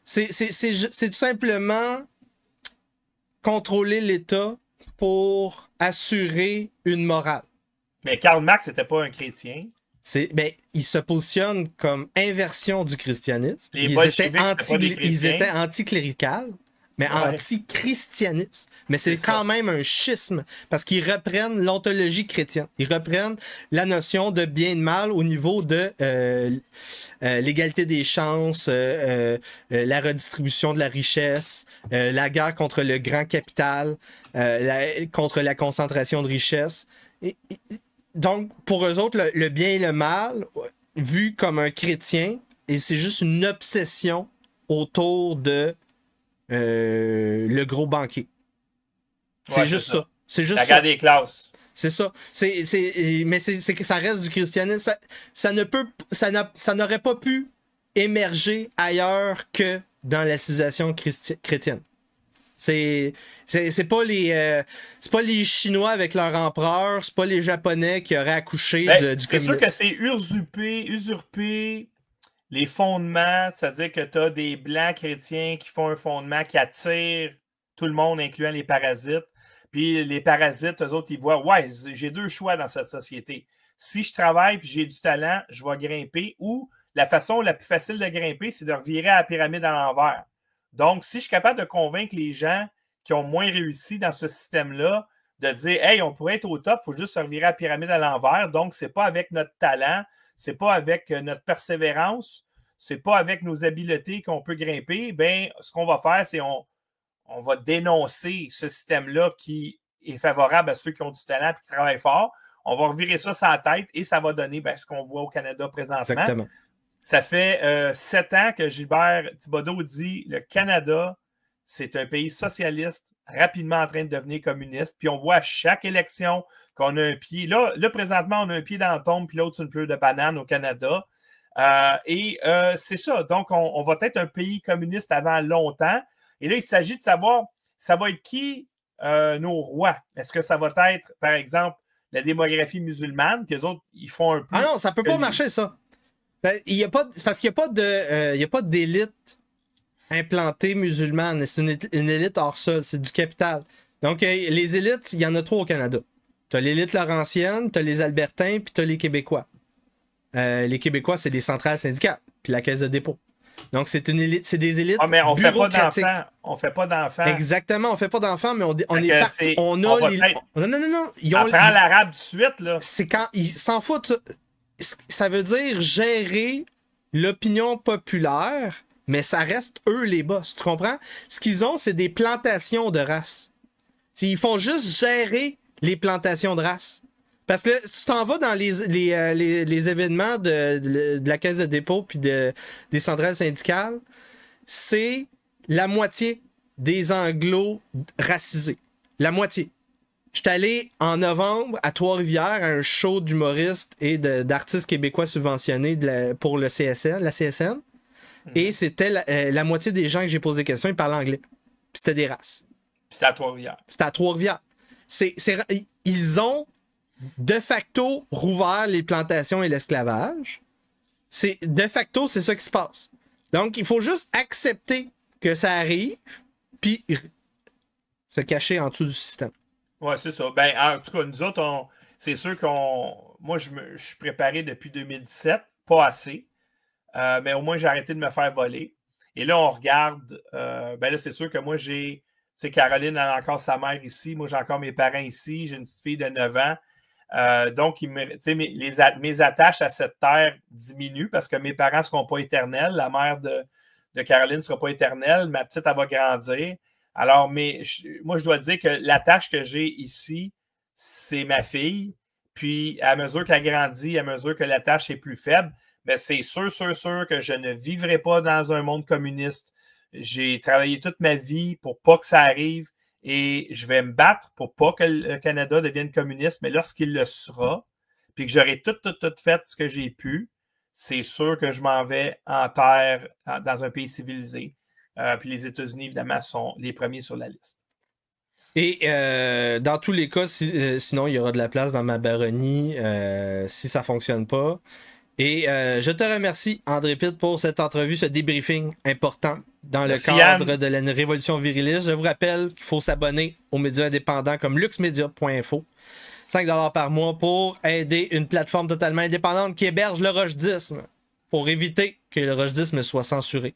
C'est tout simplement contrôler l'État pour assurer une morale. Mais Karl Marx n'était pas un chrétien. Il se positionne comme inversion du christianisme. Les Ils bolcheviks, étaient, c'était pas des chrétiens. ils étaient anticléricales, mais Ouais. antichristianisme. Mais c'est C'est ça. quand même un schisme, parce qu'ils reprennent l'ontologie chrétienne. Ils reprennent la notion de bien et de mal au niveau de l'égalité des chances, la redistribution de la richesse, la guerre contre le grand capital, contre la concentration de richesse. Donc, pour eux autres, le bien et le mal, vu comme un chrétien, et c'est juste une obsession autour de le gros banquier. C'est Ouais, juste c'est ça. C'est juste La ça. guerre des classes. C'est ça. Mais c'est que ça reste du christianisme. Ça n'aurait pas pu émerger ailleurs que dans la civilisation chrétienne. C'est pas les Chinois avec leur empereur, c'est pas les Japonais qui auraient accouché Ben, du c'est sûr communisme. que c'est usurper les fondements, c'est-à-dire que tu as des blancs chrétiens qui font un fondement qui attire tout le monde, incluant les parasites. Puis les parasites, eux autres, ils voient, ouais, j'ai deux choix dans cette société. Si je travaille puis j'ai du talent, je vais grimper. Ou la façon la plus facile de grimper, c'est de revirer à la pyramide à l'envers. Donc, si je suis capable de convaincre les gens qui ont moins réussi dans ce système-là, de dire, hey, on pourrait être au top, il faut juste se revirer à la pyramide à l'envers. Donc, c'est pas avec notre talent, c'est pas avec notre persévérance, c'est pas avec nos habiletés qu'on peut grimper. Ben, ce qu'on va faire, c'est on va dénoncer ce système-là qui est favorable à ceux qui ont du talent et qui travaillent fort. On va revirer ça sur la tête et ça va donner ce qu'on voit au Canada présentement. Exactement. Ça fait 7 ans que Gilbert Thibodeau dit le Canada, c'est un pays socialiste, rapidement en train de devenir communiste. Puis on voit à chaque élection qu'on a un pied. Là, présentement, on a un pied dans la tombe, puis l'autre sur une pleure de banane au Canada. C'est ça. Donc, on va être un pays communiste avant longtemps. Et là, il s'agit de savoir, ça va être qui nos rois? Est-ce que ça va être, par exemple, la démographie musulmane, qu'eux autres, ils font un peu... Ah non, ça peut pas marcher, ça. Ben, c'est parce qu'il n'y a pas d'élite implantée musulmane. C'est une élite hors sol. C'est du capital. Donc, les élites, il y en a 3 au Canada. Tu as l'élite laurentienne, tu as les Albertains, puis tu as les Québécois. Les Québécois, c'est des centrales syndicales, puis la Caisse de dépôt. Donc, c'est une élite, c'est des élites bureaucratiques. On fait pas d'enfants. Exactement, on fait pas d'enfants, mais on est Non. Ils ont apprend l'arabe tout de suite, là. C'est quand ils s'en foutent. Ça veut dire gérer l'opinion populaire, mais ça reste eux les boss. Tu comprends? Ce qu'ils ont, c'est des plantations de race. Ils font juste gérer les plantations de race. Parce que si tu t'en vas dans les événements de la Caisse de dépôt puis des centrales syndicales, c'est la moitié des Anglo racisés. La moitié. J'étais allé en novembre à Trois-Rivières à un show d'humoristes et d'artistes québécois subventionnés pour le CSN, la CSN. Et c'était la moitié des gens que j'ai posé des questions, ils parlaient anglais. Puis c'était des races. Puis c'était à Trois-Rivières. C'était à Trois-Rivières. Ils ont de facto rouvert les plantations et l'esclavage. De facto, c'est ça qui se passe. Donc, il faut juste accepter que ça arrive, puis se cacher en dessous du système. Ouais, c'est ça. Ben, en tout cas, nous autres, c'est sûr moi, je suis préparé depuis 2017, pas assez. Mais au moins, j'ai arrêté de me faire voler. Et là, on regarde. Ben là, c'est sûr que moi, tu sais, Caroline a encore sa mère ici. Moi, j'ai encore mes parents ici. J'ai une petite fille de 9 ans. Donc, mes attaches à cette terre diminuent parce que mes parents ne seront pas éternels. La mère de Caroline ne sera pas éternelle. Ma petite, elle va grandir. Alors, moi, je dois dire que l'attache que j'ai ici, c'est ma fille. Puis, à mesure qu'elle grandit, à mesure que l'attache est plus faible, mais c'est sûr que je ne vivrai pas dans un monde communiste. J'ai travaillé toute ma vie pour pas que ça arrive et je vais me battre pour pas que le Canada devienne communiste, mais lorsqu'il le sera, puis que j'aurai tout fait ce que j'ai pu, c'est sûr que je m'en vais en terre dans un pays civilisé. Puis les États-Unis, évidemment, sont les premiers sur la liste. Et dans tous les cas, sinon, il y aura de la place dans ma baronnie si ça ne fonctionne pas. Et je te remercie, André Pitt, pour cette entrevue, ce débriefing important dans le cadre de la révolution viriliste. Je vous rappelle qu'il faut s'abonner aux médias indépendants comme luxmedia.info. 5$ par mois pour aider une plateforme totalement indépendante qui héberge le rochedisme pour éviter que le rochedisme soit censuré.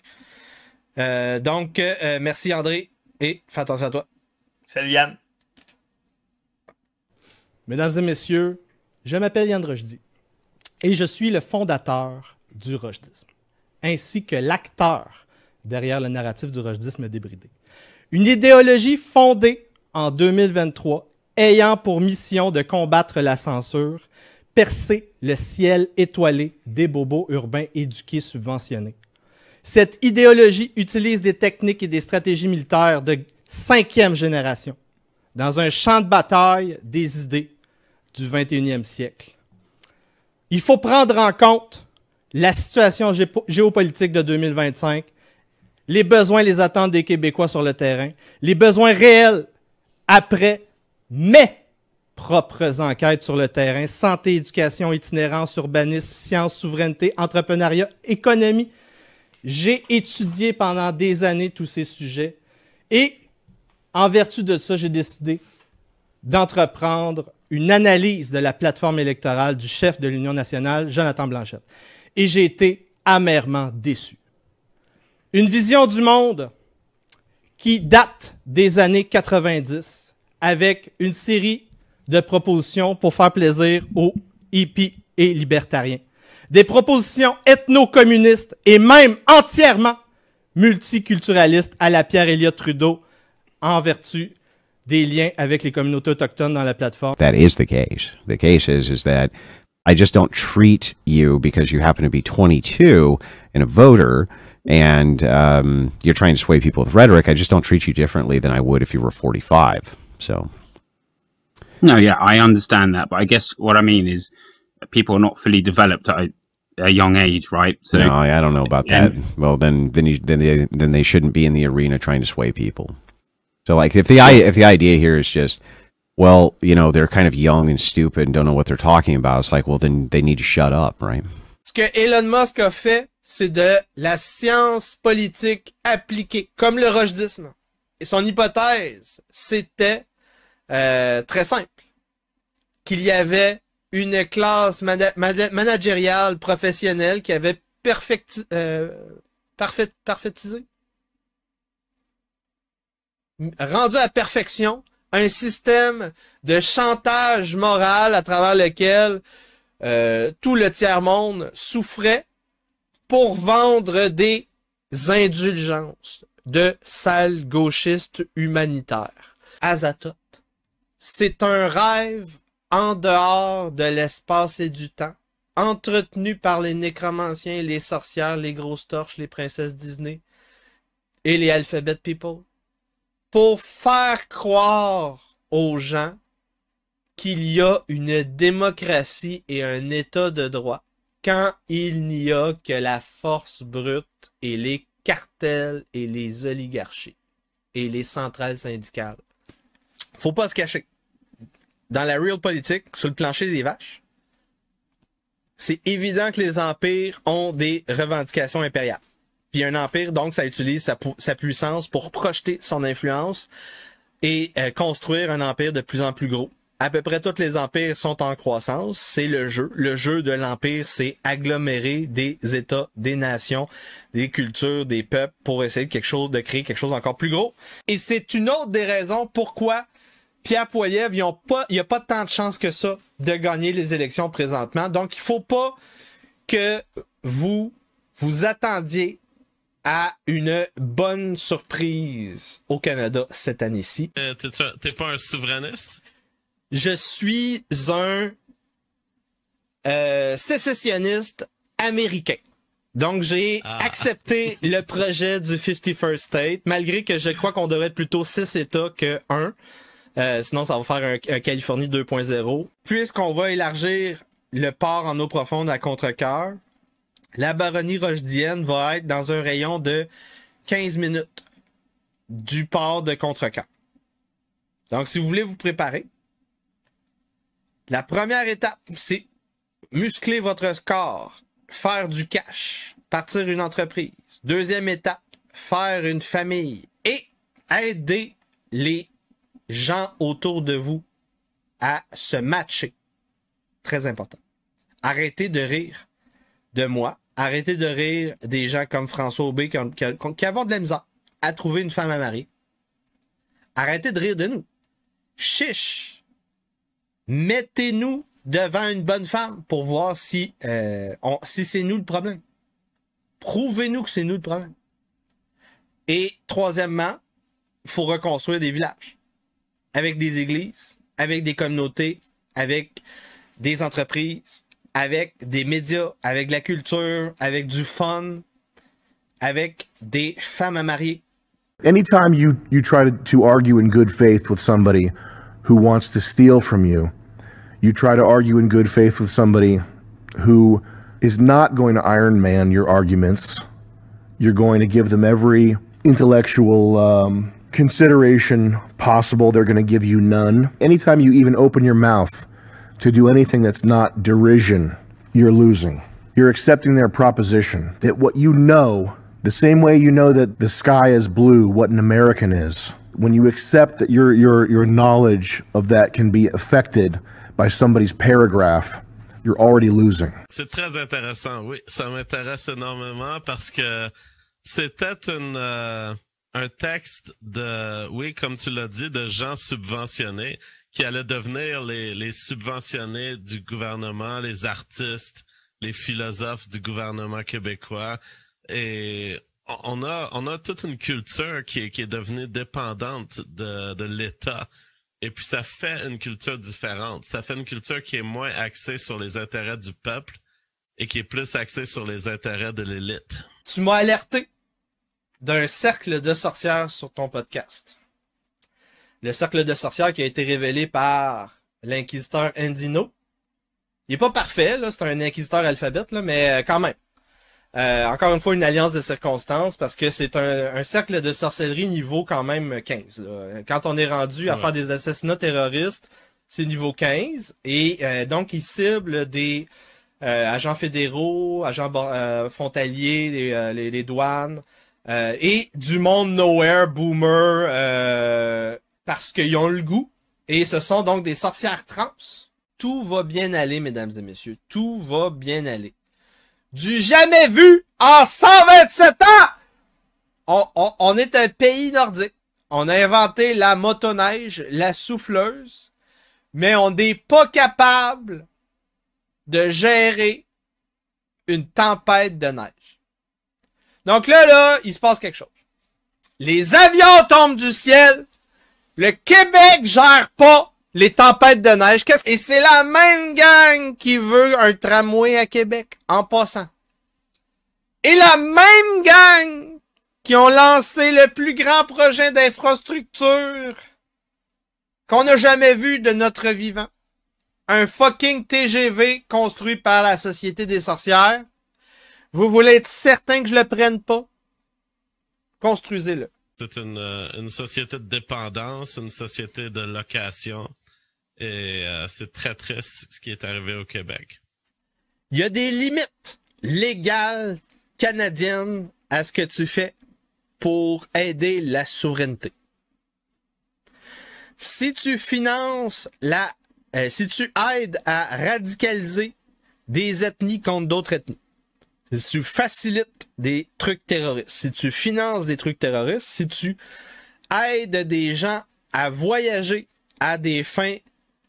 Donc, merci André et fais attention à toi. Salut Yann. Mesdames et messieurs, je m'appelle Yann Rochdy et je suis le fondateur du rochedisme, ainsi que l'acteur derrière le narratif du rochedisme débridé. Une idéologie fondée en 2023 ayant pour mission de combattre la censure, percer le ciel étoilé des bobos urbains éduqués subventionnés. Cette idéologie utilise des techniques et des stratégies militaires de 5e génération dans un champ de bataille des idées du 21e siècle. Il faut prendre en compte la situation géopolitique de 2025, les besoins et les attentes des Québécois sur le terrain, les besoins réels après mes propres enquêtes sur le terrain, santé, éducation, itinérance, urbanisme, sciences, souveraineté, entrepreneuriat, économie. J'ai étudié pendant des années tous ces sujets et en vertu de ça, j'ai décidé d'entreprendre une analyse de la plateforme électorale du chef de l'Union nationale, Jonathan Blanchette. Et j'ai été amèrement déçu. Une vision du monde qui date des années 90 avec une série de propositions pour faire plaisir aux hippies et libertariens. Des propositions ethno-communistes et même entièrement multiculturalistes à la Pierre Elliott Trudeau en vertu des liens avec les communautés autochtones dans la plateforme. That is the case. The case is that I just don't treat you because you happen to be 22 and a voter and you're trying to sway people with rhetoric. I just don't treat you differently than I would if you were 45. So. No, yeah, I understand that. But I guess what I mean is people are not fully developed at a young age, right? So no, I don't know about that. Well, then they shouldn't be in the arena trying to sway people. So, like, if the idea here is just, well, you know, they're kind of young and stupid and don't know what they're talking about, it's like, well, then they need to shut up, right? Ce que Elon Musk a fait, c'est de la science politique appliquée, comme le rochdisme. Et son hypothèse, c'était très simple, qu'il y avait une classe managériale professionnelle qui avait parfaitisé, rendu à perfection un système de chantage moral à travers lequel tout le tiers-monde souffrait pour vendre des indulgences de sales gauchistes humanitaires. Azathoth. C'est un rêve en dehors de l'espace et du temps, entretenu par les nécromanciens, les sorcières, les grosses torches, les princesses Disney et les Alphabet People, pour faire croire aux gens qu'il y a une démocratie et un état de droit, quand il n'y a que la force brute et les cartels et les oligarchies et les centrales syndicales. Faut pas se cacher. Dans la real politique, sur le plancher des vaches, c'est évident que les empires ont des revendications impériales. Puis un empire, donc, ça utilise sa puissance pour projeter son influence et construire un empire de plus en plus gros. À peu près tous les empires sont en croissance. C'est le jeu. Le jeu de l'empire, c'est agglomérer des États, des nations, des cultures, des peuples pour essayer de créer quelque chose d'encore plus gros. Et c'est une autre des raisons pourquoi Pierre Poilievre, il n'y a pas tant de chances que ça de gagner les élections présentement. Donc, il ne faut pas que vous attendiez à une bonne surprise au Canada cette année-ci. T'es pas un souverainiste? Je suis un sécessionniste américain. Donc, j'ai accepté le projet du 51st State, malgré que je crois qu'on devrait être plutôt 6 États que 1. Sinon, ça va faire un Californie 2.0. Puisqu'on va élargir le port en eau profonde à Contrecœur, la baronnie rochdienne va être dans un rayon de 15 minutes du port de Contrecœur. Donc, si vous voulez vous préparer, la première étape, c'est muscler votre score, faire du cash, partir une entreprise. Deuxième étape, faire une famille et aider les gens autour de vous à se matcher. Très important. Arrêtez de rire de moi. Arrêtez de rire des gens comme François Aubé qui ont de la misère à trouver une femme à marier. Arrêtez de rire de nous. Chiche! Mettez-nous devant une bonne femme pour voir si c'est nous le problème. Prouvez-nous que c'est nous le problème. Et troisièmement, il faut reconstruire des villages. Avec des églises, avec des communautés, avec des entreprises, avec des médias, avec de la culture, avec du fun, avec des femmes à marier. Anytime you try to argue in good faith with somebody who wants to steal from you, you try to argue in good faith with somebody who is not going to Iron Man your arguments. You're going to give them every intellectual consideration possible. They're going to give you none. Anytime you even open your mouth to do anything that's not derision, you're losing. You're accepting their proposition that what you know, the same way you know that the sky is blue, what an American is, when you accept that your knowledge of that can be affected by somebody's paragraph, you're already losing. C'est très intéressant, oui. Ça m'intéresse énormément parce que c'était un texte de, oui, comme tu l'as dit, de gens subventionnés qui allaient devenir les subventionnés du gouvernement, les artistes, les philosophes du gouvernement québécois. Et on a toute une culture qui est devenue dépendante de l'État. Et puis ça fait une culture différente. Ça fait une culture qui est moins axée sur les intérêts du peuple et qui est plus axée sur les intérêts de l'élite. Tu m'as alerté d'un cercle de sorcières sur ton podcast. Le cercle de sorcières qui a été révélé par l'inquisiteur Endino. Il est pas parfait, là, c'est un inquisiteur alphabète, là, mais quand même. Encore une fois, une alliance de circonstances, parce que c'est un cercle de sorcellerie niveau quand même 15. Là. Quand on est rendu à faire des assassinats terroristes, c'est niveau 15. Et donc, ils ciblent des agents fédéraux, agents frontaliers, les douanes, et du monde nowhere, boomer, parce qu'ils ont le goût. Et ce sont donc des sorcières trans. Tout va bien aller, mesdames et messieurs. Tout va bien aller. Du jamais vu en 127 ans! On est un pays nordique. On a inventé la motoneige, la souffleuse, mais on n'est pas capable de gérer une tempête de neige. Donc là, il se passe quelque chose. Les avions tombent du ciel. Le Québec gère pas les tempêtes de neige. Et c'est la même gang qui veut un tramway à Québec, en passant. Et la même gang qui ont lancé le plus grand projet d'infrastructure qu'on n'a jamais vu de notre vivant. Un fucking TGV construit par la Société des sorcières. Vous voulez être certain que je le prenne pas? Construisez-le. C'est une société de dépendance, une société de location. Et c'est très triste ce qui est arrivé au Québec. Il y a des limites légales canadiennes à ce que tu fais pour aider la souveraineté. Si tu finances si tu aides à radicaliser des ethnies contre d'autres ethnies, si tu facilites des trucs terroristes, si tu finances des trucs terroristes, si tu aides des gens à voyager à des fins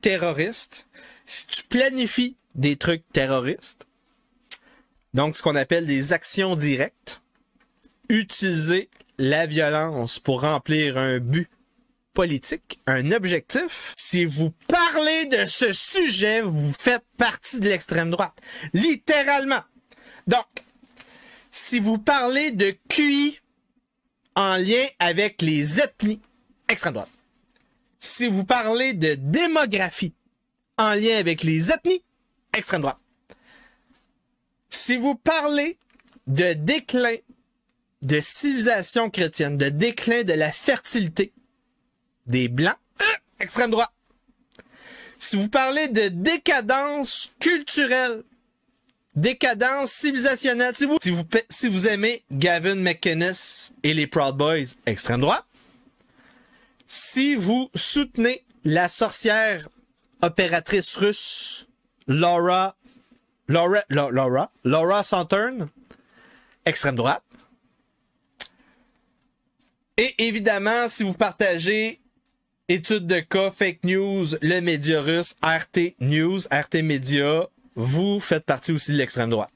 terroristes, si tu planifies des trucs terroristes, donc ce qu'on appelle des actions directes, utiliser la violence pour remplir un but politique, un objectif. Si vous parlez de ce sujet, vous faites partie de l'extrême droite. Littéralement. Donc, si vous parlez de QI en lien avec les ethnies, extrême droite. Si vous parlez de démographie en lien avec les ethnies, extrême droite. Si vous parlez de déclin de civilisation chrétienne, de déclin de la fertilité des Blancs, extrême droite. Si vous parlez de décadence culturelle, décadence civilisationnelle, si vous aimez Gavin McInnes et les Proud Boys, extrême droite. Si vous soutenez la sorcière opératrice russe Laura Saturn, extrême droite. Et évidemment, si vous partagez études de cas, fake news, le média russe, RT News, RT Media, vous faites partie aussi de l'extrême droite.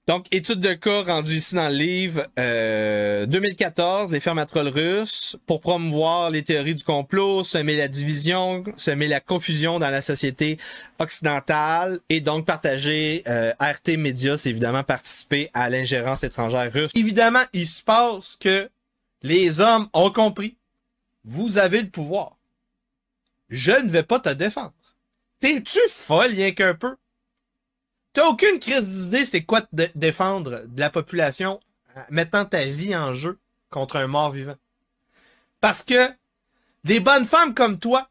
Donc, études de cas rendues ici dans le livre 2014, les fermes à trolls russes, pour promouvoir les théories du complot, semer la division, semer la confusion dans la société occidentale, et donc partager RT Media, c'est évidemment participer à l'ingérence étrangère russe. Évidemment, il se passe que les hommes ont compris. Vous avez le pouvoir. Je ne vais pas te défendre. T'es-tu folle, rien qu'un peu? T'as aucune crise d'idée c'est quoi de défendre de la population mettant ta vie en jeu contre un mort vivant. Parce que des bonnes femmes comme toi,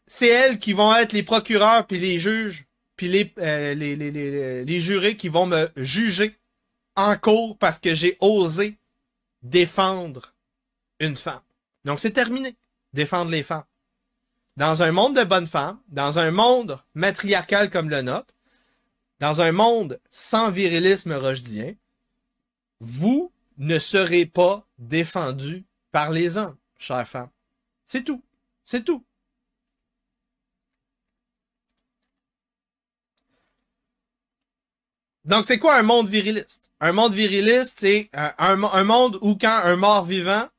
c'est elles qui vont être les procureurs puis les juges puis les jurés qui vont me juger en cours parce que j'ai osé défendre une femme. Donc c'est terminé, défendre les femmes. Dans un monde de bonnes femmes, dans un monde matriarcal comme le nôtre, dans un monde sans virilisme rojdien, vous ne serez pas défendus par les hommes, chères femmes. C'est tout. C'est tout. Donc, c'est quoi un monde viriliste? Un monde viriliste, c'est un monde où quand un mort-vivant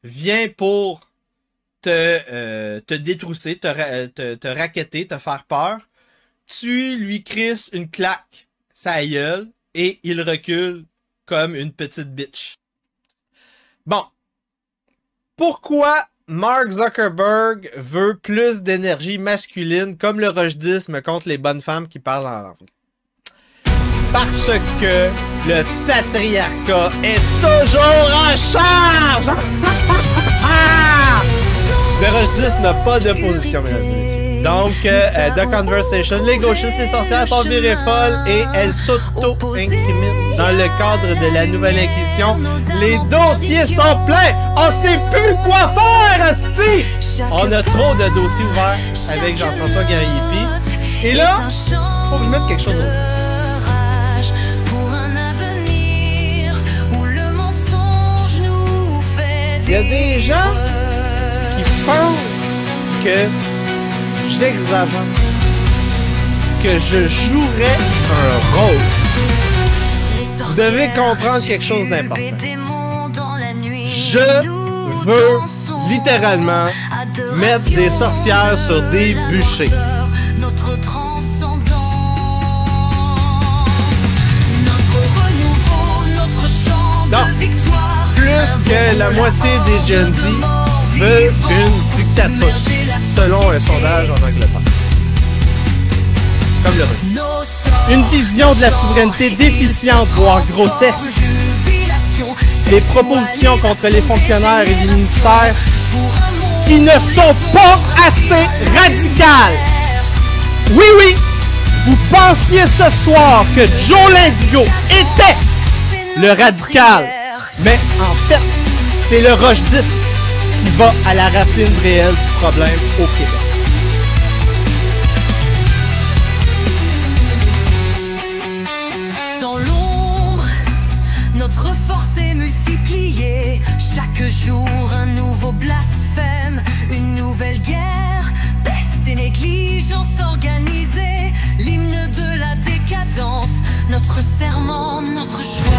vient pour te détrousser, te racketter, te faire peur, tu lui crisses une claque, sa gueule, et il recule comme une petite bitch. Bon. Pourquoi Mark Zuckerberg veut plus d'énergie masculine comme le rochdisme contre les bonnes femmes qui parlent en langue? Parce que le patriarcat est toujours en charge! Le rochdisme n'a pas de position, mesdames et messieurs. Donc, The Conversation, les gauchistes, les sorcières sont virées folles et elles s'auto-incriminent dans le cadre de la nouvelle inquisition. Les dossiers sont pleins! On sait plus quoi faire, asti! On a trop de dossiers ouverts avec Jean-François Gariepi. Et là, faut que je mette quelque chose au Il y a des gens qui pensent que j'exagère, que je jouerais un rôle. Vous devez comprendre quelque chose d'important. Je veux littéralement mettre des sorcières sur des bûchers. Non. Plus que la moitié des Gen Z veut une dictature, selon un sondage en Angleterre. Comme le revenu. Une vision de la souveraineté déficiente, voire grotesque. Les propositions contre les fonctionnaires et les ministères qui ne sont pas assez radicales. Oui, oui, vous pensiez ce soir que Joe Lindigo était le radical. Mais en fait, c'est le rochdisme qui va à la racine réelle du problème au Québec. Dans l'ombre, notre force est multipliée. Chaque jour, un nouveau blasphème, une nouvelle guerre, peste et négligence organisée. L'hymne de la décadence, notre serment, notre choix.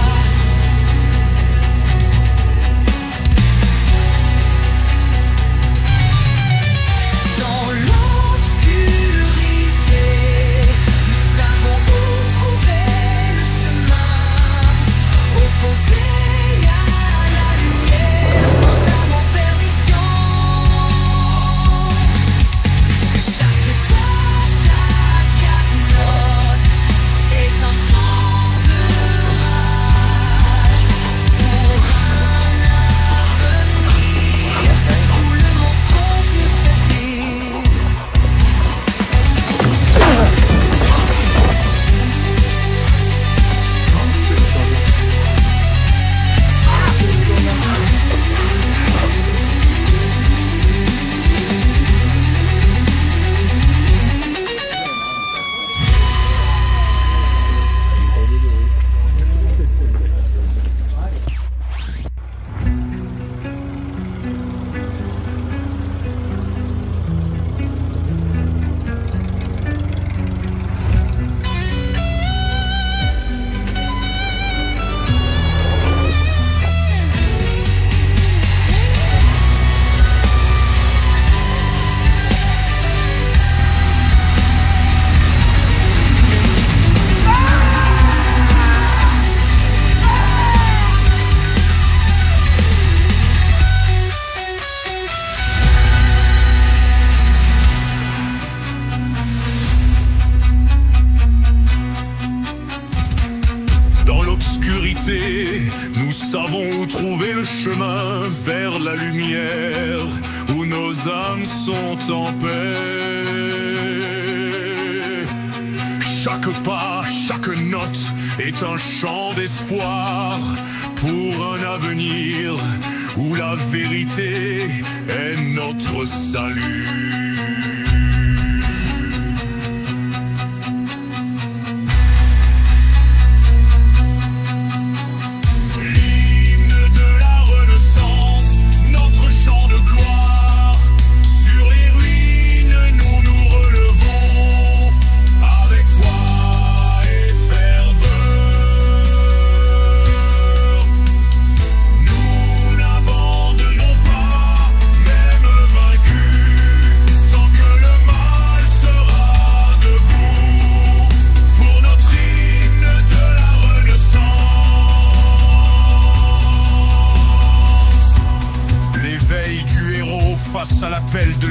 Nous savons où trouver le chemin vers la lumière, où nos âmes sont en paix. Chaque pas, chaque note est un chant d'espoir pour un avenir où la vérité est notre salut. Vainqueur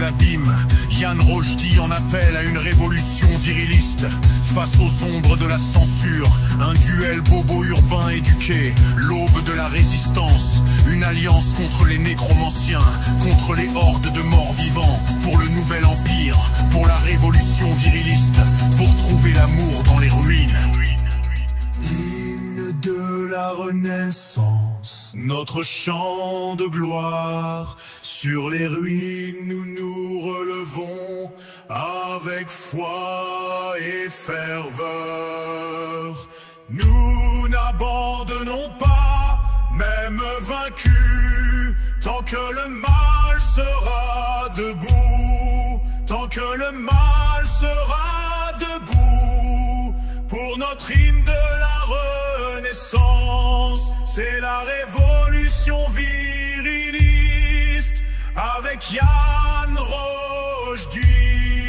l'abîme. Yann Rochdy en appelle à une révolution viriliste. Face aux ombres de la censure, un duel bobo-urbain éduqué, l'aube de la résistance, une alliance contre les nécromanciens, contre les hordes de morts vivants, pour le nouvel empire, pour la révolution viriliste, pour trouver l'amour dans les ruines. Hymne de la Renaissance, notre chant de gloire, sur les ruines nous nous relevons avec foi et ferveur. Nous n'abandonnons pas, même vaincus, tant que le mal sera debout, tant que le mal sera debout, pour notre hymne de la Renaissance, c'est la révolution viriliste, avec Yann Rochdy.